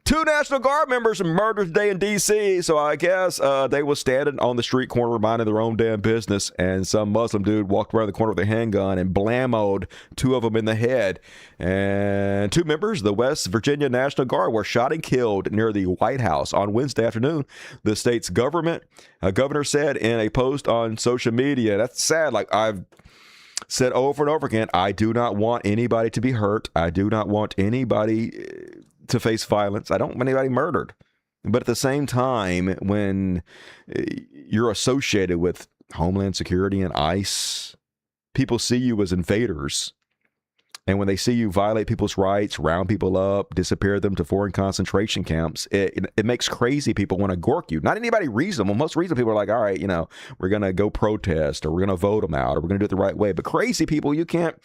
2 National Guard members murdered today in D.C., so I guess they were standing on the street corner minding their own damn business, and some Muslim dude walked around the corner with a handgun and blammoed 2 of them in the head. And 2 members of the West Virginia National Guard were shot and killed near the White House on Wednesday afternoon, the state's governor said in a post on social media. That's sad. Like I've said over and over again, I do not want anybody to be hurt. I do not want anybody to face violence. I don't want anybody murdered. But at the same time, when you're associated with Homeland Security and ICE, people see you as invaders. And when they see you violate people's rights, round people up, disappear them to foreign concentration camps, it makes crazy people want to gork you. Not anybody reasonable. Most reasonable people are like, all right, we're going to go protest, or we're going to vote them out, or we're going to do it the right way. But crazy people, you can't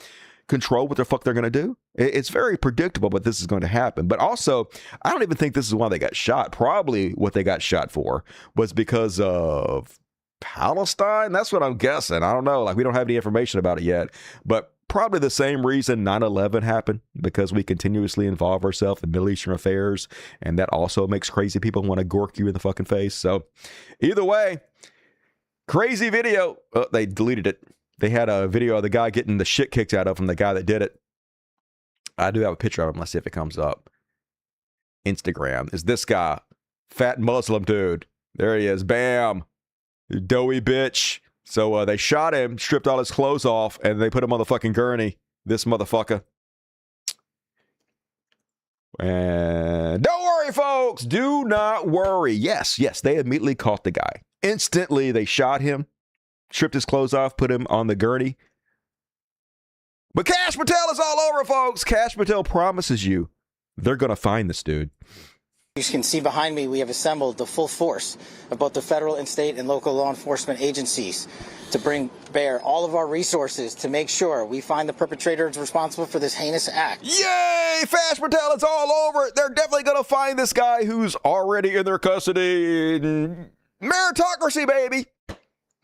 control what the fuck they're going to do. It's very predictable, but this is going to happen. But also, I don't even think this is why they got shot. Probably what they got shot for was because of Palestine. That's what I'm guessing. I don't know. Like, we don't have any information about it yet. But probably the same reason 9/11 happened, because we continuously involve ourselves in Middle Eastern affairs. And that also makes crazy people want to gork you in the fucking face. So either way, crazy video. Oh, they deleted it. They had a video of the guy getting the shit kicked out of him, the guy that did it. I do have a picture of him. Let's see if it comes up. Instagram. Is this guy. Fat Muslim dude. There he is. Bam. Doughy bitch. So they shot him, stripped all his clothes off, and they put him on the fucking gurney. This motherfucker. And don't worry, folks. Do not worry. Yes, they immediately caught the guy. Instantly, they shot him. Stripped his clothes off, put him on the gurney. But Cash Patel is all over, folks. Cash Patel promises you they're going to find this dude. You can see behind me, we have assembled the full force of both the federal and state and local law enforcement agencies to bring bear all of our resources to make sure we find the perpetrators responsible for this heinous act. Yay! Cash Patel, it's all over. They're definitely going to find this guy who's already in their custody. Meritocracy, baby.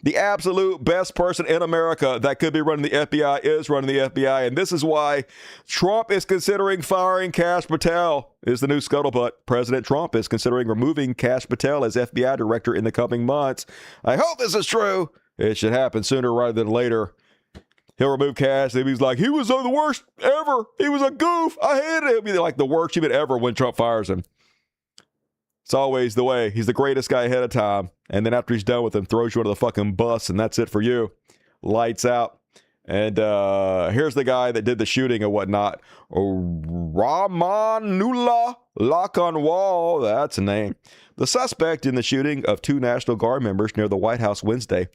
The absolute best person in America that could be running the FBI is running the FBI. And this is why Trump is considering firing Cash Patel, is the new scuttlebutt. President Trump is considering removing Cash Patel as FBI director in the coming months. I hope this is true. It should happen sooner rather than later. He'll remove Cash. And he's like, he was the worst ever. He was a goof. I hated him. He'll be like the worst human ever when Trump fires him. It's always the way. He's the greatest guy ahead of time. And then after he's done with him, throws you under the fucking bus, and that's it for you. Lights out. And here's the guy that did the shooting and whatnot. Ramanullah Lakanwal. That's a name. The suspect in the shooting of 2 National Guard members near the White House Wednesday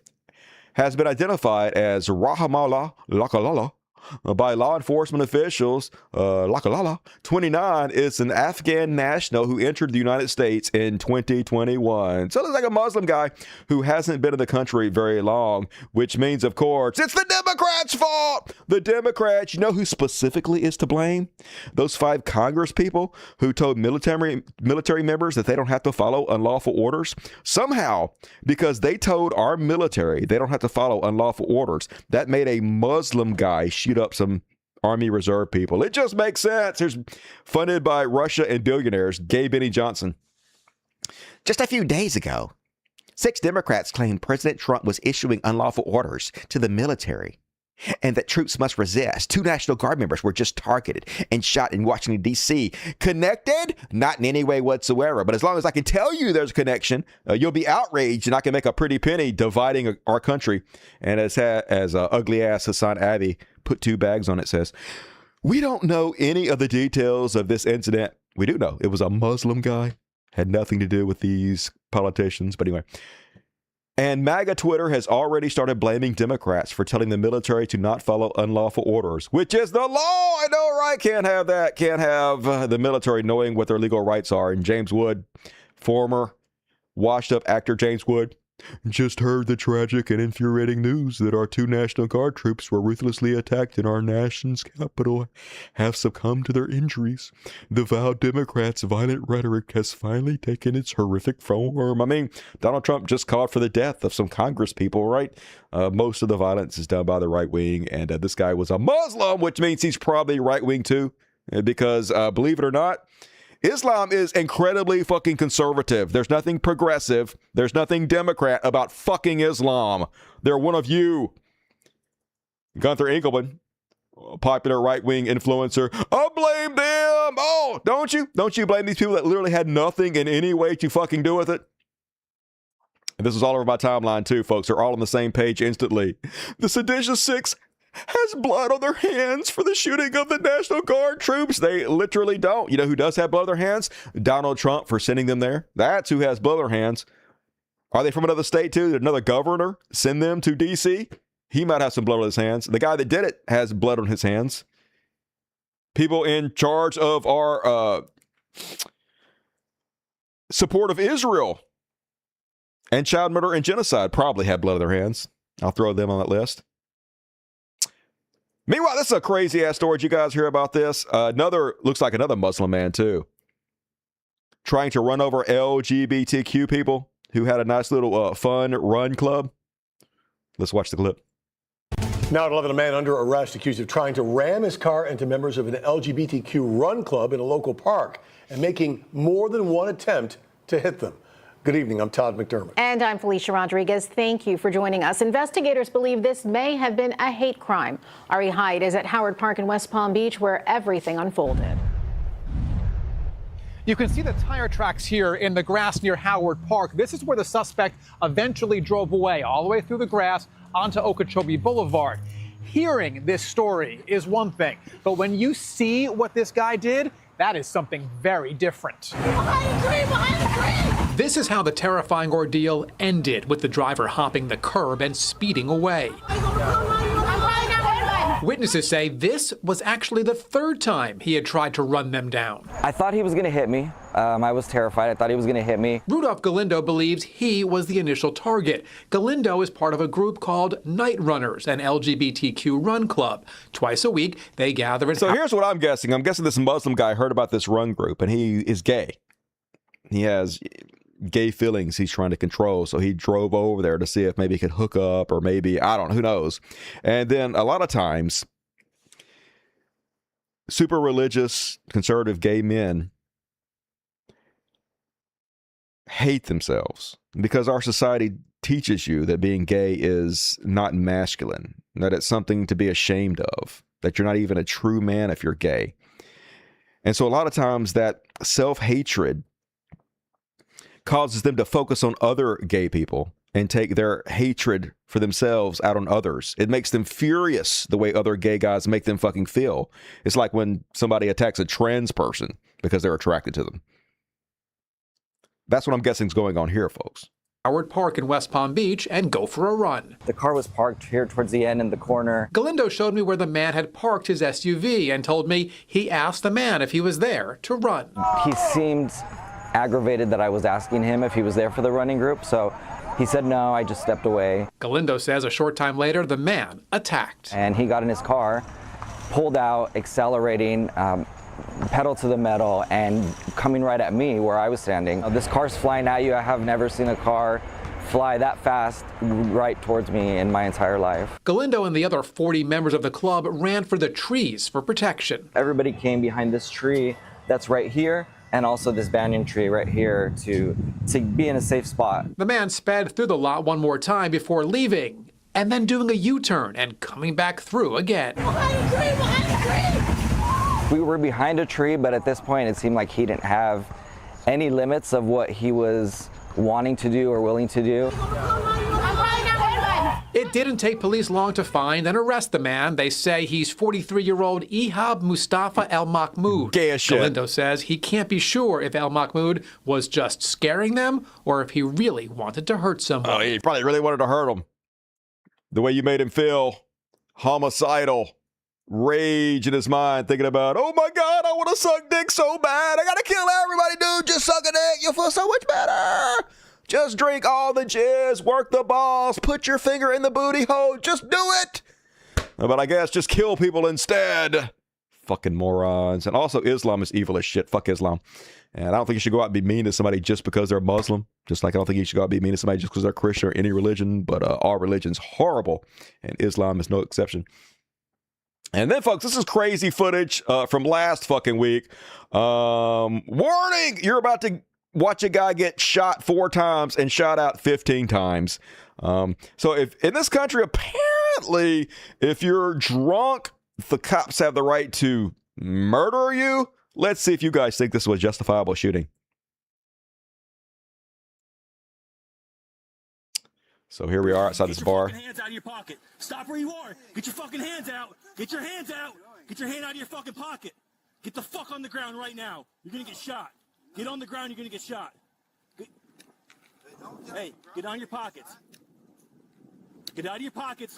has been identified as Rahamullah Lakalala by law enforcement officials. 29 is an Afghan national who entered the United States in 2021. So it looks like a Muslim guy who hasn't been in the country very long, which means, of course, it's the Democrats' fault. The Democrats, you know who specifically is to blame? Those 5 Congress people who told military members that they don't have to follow unlawful orders. Somehow, because they told our military they don't have to follow unlawful orders, that made a Muslim guy shoot up some Army Reserve people. It just makes sense. It's funded by Russia and billionaires. Gay Benny Johnson. Just a few days ago, 6 Democrats claimed President Trump was issuing unlawful orders to the military and that troops must resist. 2 National Guard members were just targeted and shot in Washington, D.C. Connected? Not in any way whatsoever. But as long as I can tell you there's a connection, you'll be outraged and I can make a pretty penny dividing our country. And as ugly ass Hassan Abbey put 2 bags on it, says, we don't know any of the details of this incident. We do know it was a Muslim guy. Had nothing to do with these politicians. But anyway. And MAGA Twitter has already started blaming Democrats for telling the military to not follow unlawful orders, which is the law. I know, right? Can't have that. Can't have the military knowing what their legal rights are. And James Wood, former washed-up actor James Wood, just heard the tragic and infuriating news that our 2 National Guard troops were ruthlessly attacked in our nation's capital, have succumbed to their injuries. The vowed Democrats' violent rhetoric has finally taken its horrific form. I mean, Donald Trump just called for the death of some Congress people, right? Most of the violence is done by the right wing, and this guy was a Muslim, which means he's probably right wing too, because believe it or not, Islam is incredibly fucking conservative. There's nothing progressive. There's nothing Democrat about fucking Islam. They're one of you. Gunther Engelman, a popular right-wing influencer. I blame them. Oh, don't you? Don't you blame these people that literally had nothing in any way to fucking do with it? And this is all over my timeline too, folks. They're all on the same page instantly. The seditious 6 has blood on their hands for the shooting of the National Guard troops. They literally don't. You know who does have blood on their hands? Donald Trump for sending them there. That's who has blood on their hands. Are they from another state too? Did another governor send them to D.C.? He might have some blood on his hands. The guy that did it has blood on his hands. People in charge of our support of Israel and child murder and genocide probably have blood on their hands. I'll throw them on that list. Meanwhile, this is a crazy ass story. Did you guys hear about this? Looks like another Muslim man too, trying to run over LGBTQ people who had a nice little fun run club. Let's watch the clip. Now at 11, a man under arrest accused of trying to ram his car into members of an LGBTQ run club in a local park and making more than one attempt to hit them. Good evening. I'm Todd McDermott. And I'm Felicia Rodriguez. Thank you for joining us. Investigators believe this may have been a hate crime. Ari Hyde is at Howard Park in West Palm Beach, where everything unfolded. You can see the tire tracks here in the grass near Howard Park. This is where the suspect eventually drove away, all the way through the grass onto Okeechobee Boulevard. Hearing this story is one thing, but when you see what this guy did, that is something very different. This is how the terrifying ordeal ended, with the driver hopping the curb and speeding away. Witnesses say this was actually the 3rd time he had tried to run them down. I thought he was going to hit me. I was terrified. I thought he was going to hit me. Rudolph Galindo believes he was the initial target. Galindo is part of a group called Night Runners, an LGBTQ run club. Twice a week, they gather. So here's what I'm guessing. I'm guessing this Muslim guy heard about this run group, and he is gay. He has gay feelings he's trying to control, so he drove over there to see if maybe he could hook up, or maybe, I don't know, who knows. And then a lot of times, super religious, conservative gay men hate themselves because our society teaches you that being gay is not masculine, that it's something to be ashamed of, that you're not even a true man if you're gay. And so a lot of times that self-hatred causes them to focus on other gay people and take their hatred for themselves out on others. It makes them furious the way other gay guys make them fucking feel. It's like when somebody attacks a trans person because they're attracted to them. That's what I'm guessing is going on here, folks. Howard Park in West Palm Beach and go for a run. The car was parked here towards the end in the corner. Galindo showed me where the man had parked his SUV and told me he asked the man if he was there to run. He seemed aggravated that I was asking him if he was there for the running group, so he said no, I just stepped away. Galindo says a short time later, the man attacked. And he got in his car, pulled out, accelerating, pedal to the metal, and coming right at me where I was standing. This car's flying at you. I have never seen a car fly that fast right towards me in my entire life. Galindo and the other 40 members of the club ran for the trees for protection. Everybody came behind this tree that's right here, and also this banyan tree right here to be in a safe spot. The man sped through the lot one more time before leaving, and then doing a U-turn and coming back through again. We were behind a tree, but at this point it seemed like he didn't have any limits of what he was wanting to do or willing to do. It didn't take police long to find and arrest the man. They say he's 43-year-old Ihab Mustafa El Mahmoud. Galindo says he can't be sure if El Mahmoud was just scaring them or if he really wanted to hurt someone. Oh, he probably really wanted to hurt him. The way you made him feel, homicidal, rage in his mind, thinking about, oh my God, I want to suck dick so bad. I got to kill everybody, dude. Just suck a dick. You'll feel so much better. Just drink all the jizz, work the balls, put your finger in the booty hole. Just do it. But I guess just kill people instead. Fucking morons. And also, Islam is evil as shit. Fuck Islam. And I don't think you should go out and be mean to somebody just because they're Muslim. Just like I don't think you should go out and be mean to somebody just because they're Christian or any religion. But all religion's horrible. And Islam is no exception. And then, folks, this is crazy footage from last fucking week. Warning! You're about to watch a guy get shot 4 times and shot out 15 times. So if in this country, apparently, if you're drunk, the cops have the right to murder you. Let's see if you guys think this was justifiable shooting. So here we are outside this bar. Get your hands out of your pocket. Stop where you are. Get your fucking hands out. Get your hands out. Get your hand out of your fucking pocket. Get the fuck on the ground right now. You're gonna get shot. Get on the ground, you're gonna get shot. Hey, get on your pockets. Get out of your pockets.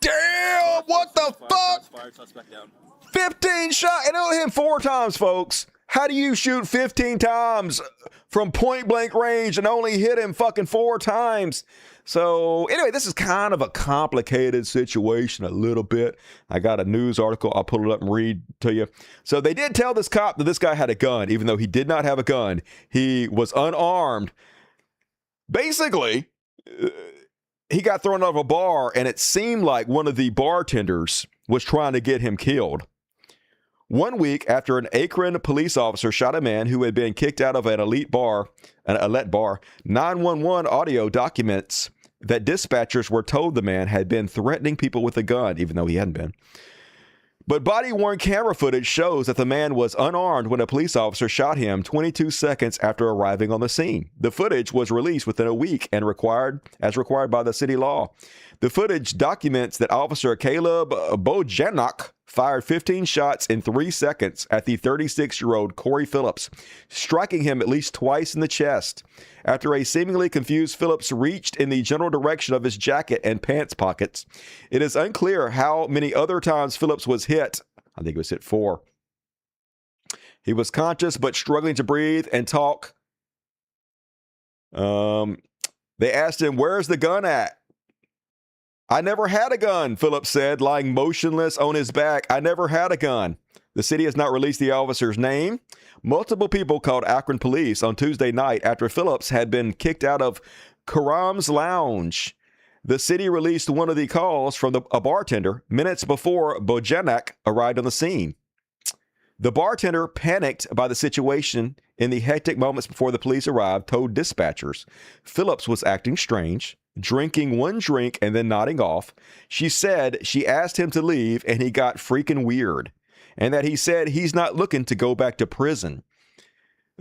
Damn, what the fuck? 15 shots, and it only hit him 4 times, folks. How do you shoot 15 times from point blank range and only hit him fucking 4 times? So anyway, this is kind of a complicated situation a little bit. I got a news article. I'll pull it up and read to you. So they did tell this cop that this guy had a gun, even though he did not have a gun. He was unarmed. Basically, he got thrown out of a bar, and it seemed like one of the bartenders was trying to get him killed. 1 week after an Akron police officer shot a man who had been kicked out of an elite bar, 911 audio documents that dispatchers were told the man had been threatening people with a gun, even though he hadn't been. But body-worn camera footage shows that the man was unarmed when a police officer shot him 22 seconds after arriving on the scene. The footage was released within a week and required by the city law. The footage documents that Officer Caleb Bojanak fired 15 shots in 3 seconds at the 36-year-old Corey Phillips, striking him at least twice in the chest. After a seemingly confused Phillips reached in the general direction of his jacket and pants pockets, it is unclear how many other times Phillips was hit. I think it was hit 4. He was conscious but struggling to breathe and talk. They asked him, "Where's the gun at?" "I never had a gun," Phillips said, lying motionless on his back. "I never had a gun." The city has not released the officer's name. Multiple people called Akron police on Tuesday night after Phillips had been kicked out of Karam's Lounge. The city released one of the calls from a bartender minutes before Bojanak arrived on the scene. The bartender, panicked by the situation in the hectic moments before the police arrived, told dispatchers Phillips was acting strange, drinking 1 drink and then nodding off. She said she asked him to leave and he got freaking weird, and that he said he's not looking to go back to prison.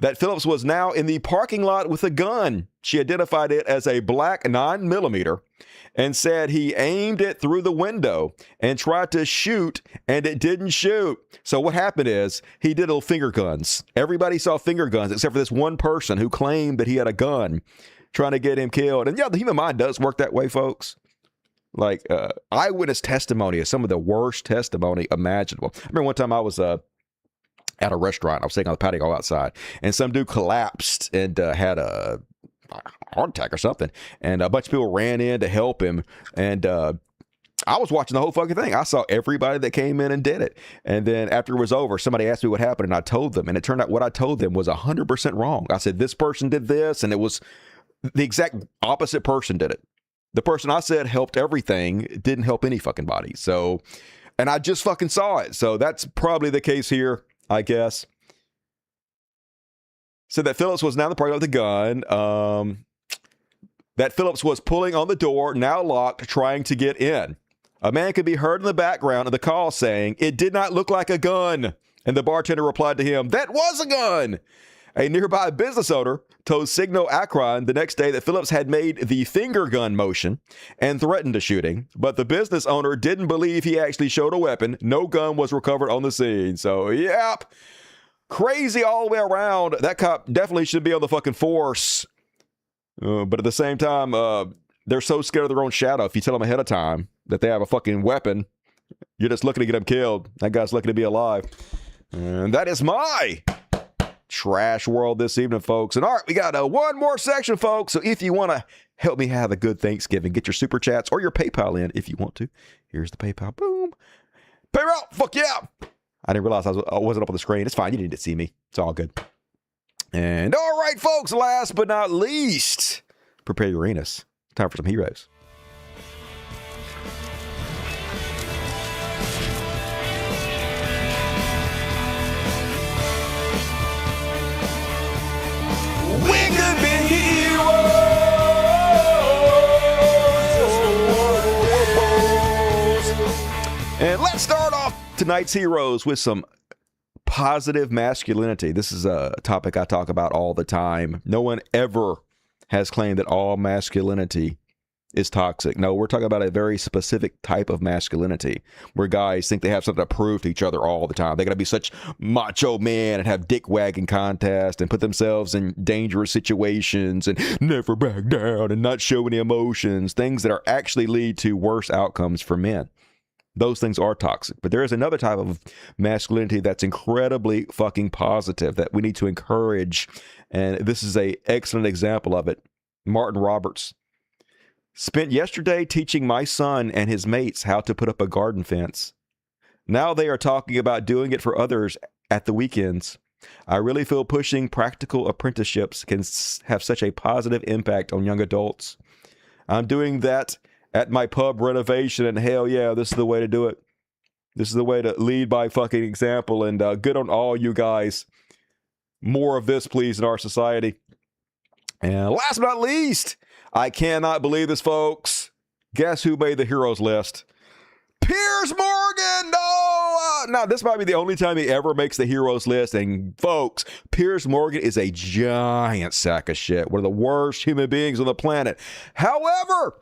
that Phillips was now in the parking lot with a gun. She identified it as a black 9mm and said he aimed it through the window and tried to shoot, and it didn't shoot. So what happened is he did little finger guns. Everybody saw finger guns except for this one person who claimed that he had a gun trying to get him killed. And yeah, the human mind does work that way, folks. Like, eyewitness testimony is some of the worst testimony imaginable. I remember one time I was at a restaurant. I was sitting on the patio outside, and some dude collapsed and had a heart attack or something. And a bunch of people ran in to help him. And I was watching the whole fucking thing. I saw everybody that came in and did it. And then after it was over, somebody asked me what happened, and I told them. And it turned out what I told them was 100% wrong. I said, this person did this, and it was the exact opposite person did it. The person I said helped everything didn't help any fucking body. So, and I just fucking saw it. So that's probably the case here, I guess. So that Phillips was now in the parking lot with a gun. That Phillips was pulling on the door, now locked, trying to get in. A man could be heard in the background of the call saying, "It did not look like a gun." And the bartender replied to him, "That was a gun." A nearby business owner told Signal Akron the next day that Phillips had made the finger gun motion and threatened a shooting, but the business owner didn't believe he actually showed a weapon. No gun was recovered on the scene. So, yep, crazy all the way around. That cop definitely should be on the fucking force. But at the same time, they're so scared of their own shadow. If you tell them ahead of time that they have a fucking weapon, you're just looking to get them killed. That guy's lucky to be alive. And that is my trash world this evening, folks. And all right, we got one more section, folks. So if you want to help me have a good Thanksgiving, get your super chats or your PayPal in if you want to. Here's the PayPal. Boom. PayPal. Fuck yeah. I didn't realize I wasn't up on the screen. It's fine. You didn't see me. It's all good. And all right, folks, last but not least, prepare your arenas. Time for some heroes. We could be heroes. And let's start off tonight's heroes with some positive masculinity. This is a topic I talk about all the time. No one ever has claimed that all masculinity is toxic. No, we're talking about a very specific type of masculinity where guys think they have something to prove to each other all the time. They got to be such macho man and have dick wagging contests and put themselves in dangerous situations and never back down and not show any emotions, things that are actually lead to worse outcomes for men. Those things are toxic. But there is another type of masculinity that's incredibly fucking positive that we need to encourage. And this is an excellent example of it. Martin Roberts spent yesterday teaching my son and his mates how to put up a garden fence. Now they are talking about doing it for others at the weekends. I really feel pushing practical apprenticeships can have such a positive impact on young adults. I'm doing that at my pub renovation, and hell yeah, this is the way to do it. This is the way to lead by fucking example, and good on all you guys. More of this, please, in our society. And last but not least, I cannot believe this, folks. Guess who made the heroes list? Piers Morgan! No! Now, this might be the only time he ever makes the heroes list. And, folks, Piers Morgan is a giant sack of shit. One of the worst human beings on the planet. However,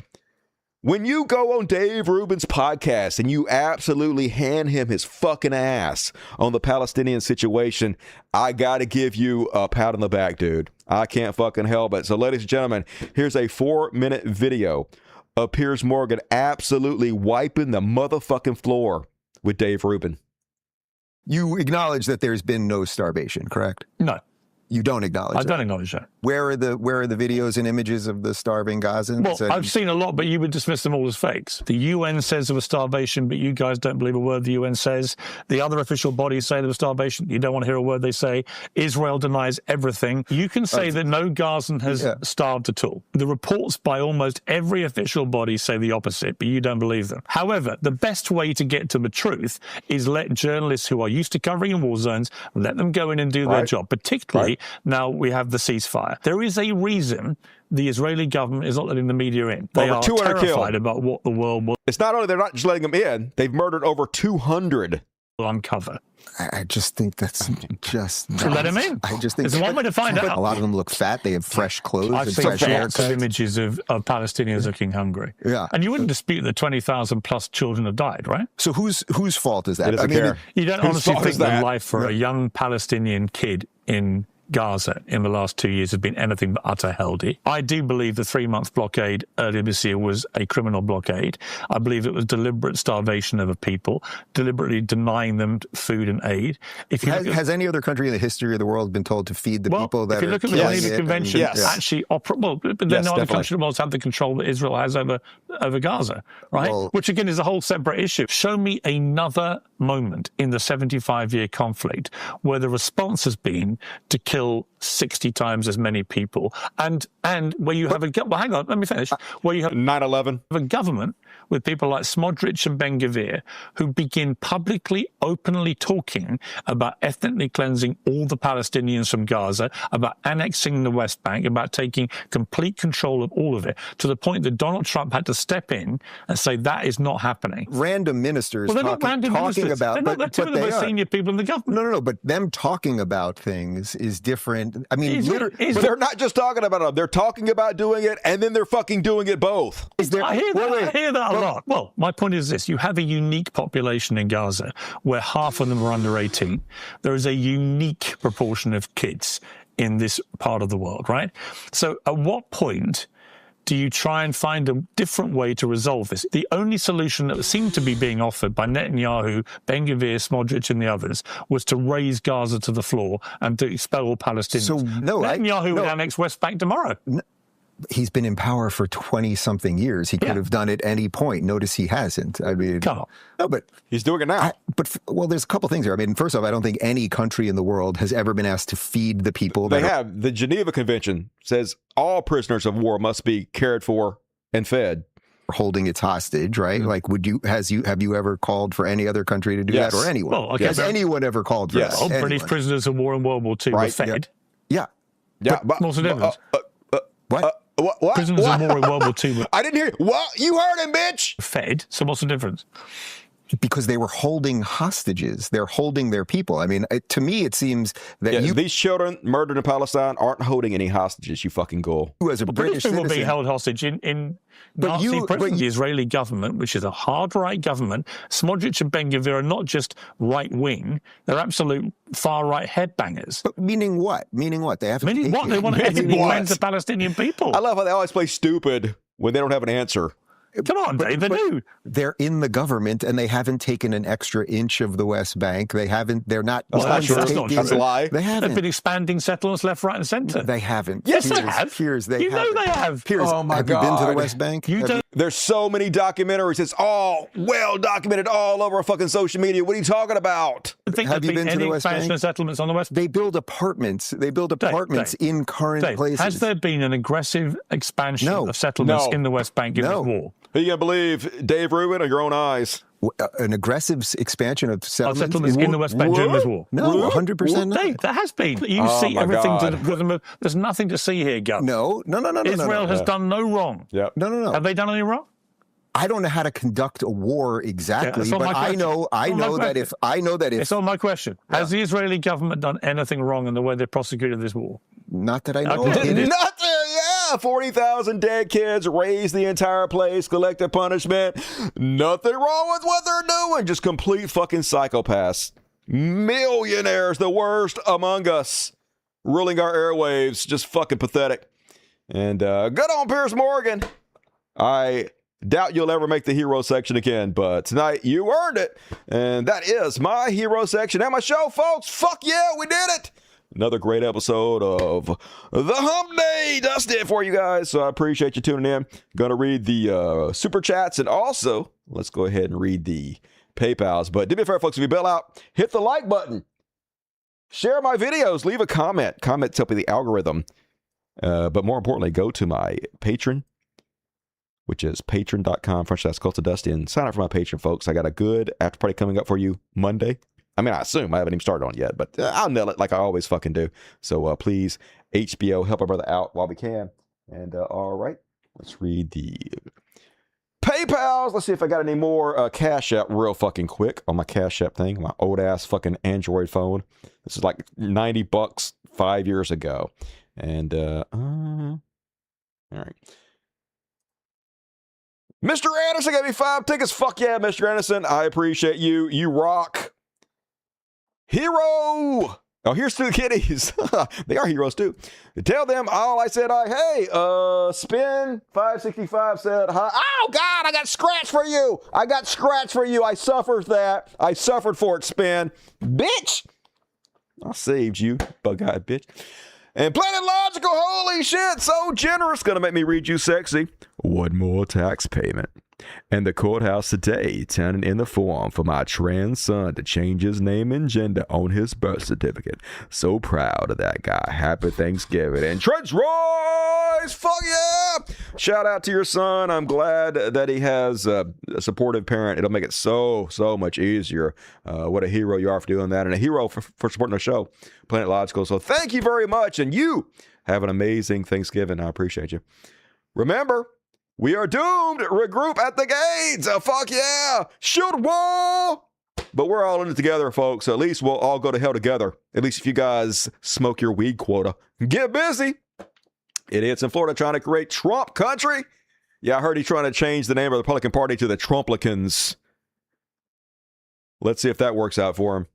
when you go on Dave Rubin's podcast and you absolutely hand him his fucking ass on the Palestinian situation, I got to give you a pat on the back, dude. I can't fucking help it. So, ladies and gentlemen, here's a 4-minute video of Piers Morgan absolutely wiping the motherfucking floor with Dave Rubin. You acknowledge that there's been no starvation, correct? No. You don't acknowledge that? I don't acknowledge that. Where are the videos and images of the starving Gazans? Well, I've seen a lot, but you would dismiss them all as fakes. The UN says there was starvation, but you guys don't believe a word the UN says. The other official bodies say there was starvation. You don't want to hear a word they say. Israel denies everything. You can say that no Gazan has starved at all. The reports by almost every official body say the opposite, but you don't believe them. However, the best way to get to the truth is let journalists who are used to covering in war zones, let them go in and do their job, particularly now we have the ceasefire. There is a reason the Israeli government is not letting the media in. They are terrified about what the world will. It's not only they're not just letting them in, they've murdered over 200 uncover. I just think that's just So let him in. I just think there's one way to find out. A lot of them look fat. They have fresh clothes I've and seen fresh lots of haircuts. images of Palestinians looking hungry. Yeah. And you wouldn't dispute that 20,000 plus children have died, right? So whose fault is that? It doesn't care. You don't Whose honestly fault think is the that? life for a young Palestinian kid in Gaza in the last 2 years has been anything but utter helldy. I do believe the 3-month blockade earlier this year was a criminal blockade. I believe it was deliberate starvation of a people, deliberately denying them food and aid. If you Has any other country in the history of the world been told to feed the people that if you look are at the killing Geneva it? Convention, actually, but then no other definitely. country in the world have the control that Israel has over Gaza, right? Well- Which again is a whole separate issue. Show me another moment in the 75-year conflict where the response has been to kill 60 times as many people, and where you have well, hang on, let me finish. Where you have 9/11, a government with people like Smodrich and Ben-Gvir who begin publicly, openly talking about ethnically cleansing all the Palestinians from Gaza, about annexing the West Bank, about taking complete control of all of it, to the point that Donald Trump had to step in and say that is not happening. Random ministers Well, they're not random ministers. about, They're not two of the most senior people in the government. No, but them talking about things is different. I mean, literally, but they're not just talking about it. They're talking about doing it, and then they're fucking doing it both. I hear that a lot. Well, my point is this. You have a unique population in Gaza where half of them are under 18. There is a unique proportion of kids in this part of the world, right? So at what point do you try and find a different way to resolve this? The only solution that seemed to be being offered by Netanyahu, Ben-Gvir, Smodrich and the others was to raise Gaza to the floor and to expel all Palestinians. So, Netanyahu would annex West Bank tomorrow. He's been in power for 20-something years. He could have done it any point. Notice he hasn't. I mean, come on. No, but he's doing it now. Well, there's a couple things here. I mean, first off, I don't think any country in the world has ever been asked to feed the people. They have. The Geneva Convention says all prisoners of war must be cared for and fed. Holding its hostage, right? Like, have you ever called for any other country to do that, or anyone? Well, okay, has anyone ever called for that? Well, British prisoners of war in World War II were fed. Yeah. But what's the difference? What? Prisoners of war in World War II. I didn't hear you. What? You heard him, bitch. Fed. So what's the difference? Because they were holding hostages. They're holding their people. I mean, to me, it seems that these children murdered in Palestine aren't holding any hostages, you fucking ghoul. As a British people citizen, being held hostage in Nazi prison. The Israeli government, which is a hard-right government, Smodrich and Ben-Gvir are not just right-wing, they're absolute far-right headbangers. But meaning what? Meaning what? They have meaning what? They want to ethnically cleanse the Palestinian people. I love how they always play stupid when they don't have an answer. Come on, Dave, they do. They're in the government and they haven't taken an extra inch of the West Bank. They're not. That's not true. That's a lie. They haven't. They've been expanding settlements left, right, and centre. They haven't. Yes, they have. Piers, they you know they have. Piers, oh my have God. you been to the West Bank? There's so many documentaries. It's all well documented all over fucking social media. What are you talking about? Have you been to the West expansion Bank? of settlements on the West Bank? They build apartments. They build apartments in current places. Has there been an aggressive expansion of settlements in the West Bank during the war? Are you going to believe Dave Rubin or your own eyes? An aggressive expansion of settlements in the West Bank during this war? No, 100% not. Dave, there has been. You see everything to the bosom of... There's nothing to see here, Gov. No. Israel has done no wrong. Yep. No. Have they done any wrong? I don't know how to conduct a war exactly, but I know that if it's on my question. Has the Israeli government done anything wrong in the way they prosecuted this war? Not that I know. Nothing. 40,000 dead kids, raise the entire place, collective punishment. Nothing wrong with what they're doing. Just complete fucking psychopaths. Millionaires, the worst among us, ruling our airwaves. Just fucking pathetic. And good on Piers Morgan. I doubt you'll ever make the hero section again, but tonight you earned it. And that is my hero section and my show, folks. Fuck yeah, we did it. Another great episode of The Hump Day. That's it for you guys. So I appreciate you tuning in. Going to read the super chats, and also let's go ahead and read the PayPals. But do me a favor, folks, if you bail out, hit the like button. Share my videos. Leave a comment. Comments help with the algorithm. But more importantly, go to my Patreon, which is patreon.com/cultofdusty, and sign up for my Patreon, folks. I got a good after party coming up for you Monday. I mean, I assume I haven't even started on it yet, but I'll nail it like I always fucking do. So please, HBO, help our brother out while we can. And all right, let's read the PayPal. PayPals. Let's see if I got any more Cash App real fucking quick on my Cash App thing, my old ass fucking Android phone. This is like $90 5 years ago. And, all right. Mr. Anderson gave me 5 tickets. Fuck yeah, Mr. Anderson. I appreciate you. You rock. Hero. Oh, here's 2 kitties. They are heroes too. Tell them all I said, hey, Spin 565 said, hi. Oh, God, I got scratched for you. I got scratched for you. I suffered that. I suffered for it, Spin. Bitch. I saved you, bug-eyed bitch. And Planet Logical, holy shit, so generous. Gonna make me read you sexy. One more tax payment. And the courthouse today turning in the form for my trans son to change his name and gender on his birth certificate. So proud of that guy. Happy Thanksgiving. And Trent Royce, fuck yeah! Shout out to your son. I'm glad that he has a supportive parent. It'll make it so much easier. What a hero you are for doing that, and a hero for supporting the show, Planet Logical. So thank you very much, and you have an amazing Thanksgiving. I appreciate you. Remember, we are doomed. Regroup at the gates. Fuck yeah. Shoot wall. But we're all in it together, folks. So at least we'll all go to hell together. At least if you guys smoke your weed quota. Get busy. Idiots in Florida trying to create Trump country. Yeah, I heard he's trying to change the name of the Republican Party to the Trumplicans. Let's see if that works out for him.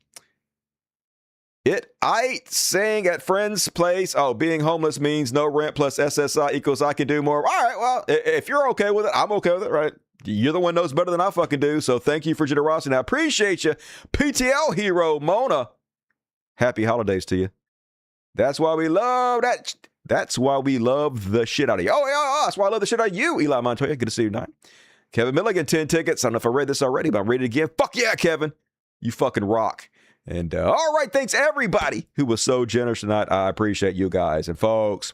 I saying at friend's place, being homeless means no rent plus SSI equals I can do more. All right, well, if you're okay with it, I'm okay with it, right? You're the one who knows better than I fucking do, so thank you for generosity. I appreciate you. PTL hero, Mona. Happy holidays to you. That's why we love that. That's why we love the shit out of you. Oh, yeah, that's why I love the shit out of you, Eli Montoya. Good to see you tonight. Kevin Milligan, 10 tickets. I don't know if I read this already, but I'm reading it again. Fuck yeah, Kevin. You fucking rock. And all right, thanks everybody who was so generous tonight. I appreciate you guys. And folks,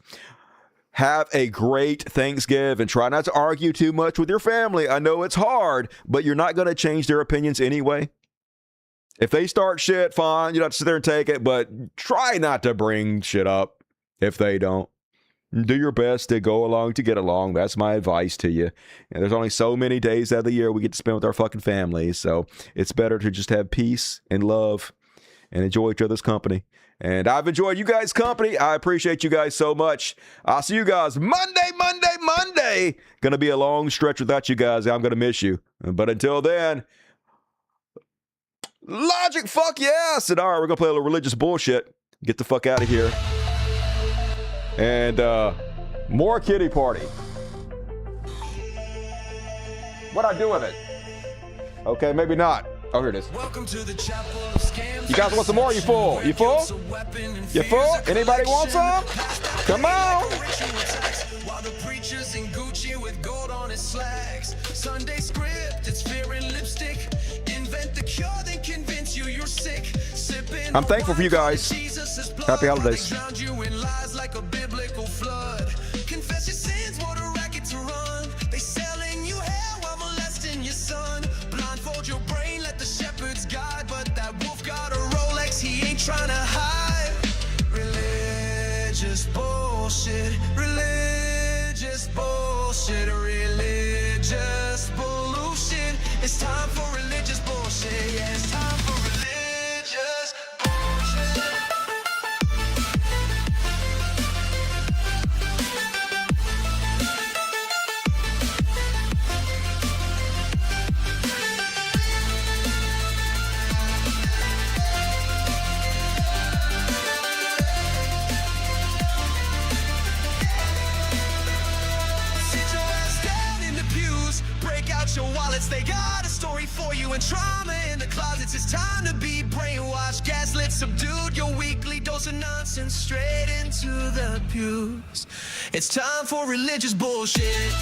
have a great Thanksgiving. Try not to argue too much with your family. I know it's hard, but you're not going to change their opinions anyway. If they start shit, fine. You don't have to sit there and take it, but try not to bring shit up if they don't. Do your best to go along to get along. That's my advice to you. And there's only so many days out of the year we get to spend with our fucking families, so it's better to just have peace and love and enjoy each other's company. And I've enjoyed you guys' company. I appreciate you guys so much. I'll see you guys Monday. Gonna be a long stretch without you guys. I'm gonna miss you. But until then, Logic, fuck yes. And all right, we're gonna play a little religious bullshit. Get the fuck out of here. And more kitty party. What'd I do with it? Okay, maybe not. Oh, here it is. You guys want some more? You full? You full? You full? Anybody want some? Come on. While the preacher's in Gucci with gold on his slacks. Sunday script, it's fear and lipstick. Invent the cure, then convince you you're sick. I'm thankful for you guys. Happy holidays. Like a biblical flood. Confess your sins, what a racket to run. They selling you hell while molesting your son. Blindfold your brain, let the shepherds guide. But that wolf got a Rolex, he ain't trying to hide. Religious bullshit. Religious bullshit. Religious bullshit. It's time for religious bullshit. Yeah, it's time for religious bullshit. Your wallets, they got a story for you, and trauma in the closets. It's time to be brainwashed, gaslit, subdued. Your weekly dose of nonsense straight into the pews. It's time for religious bullshit.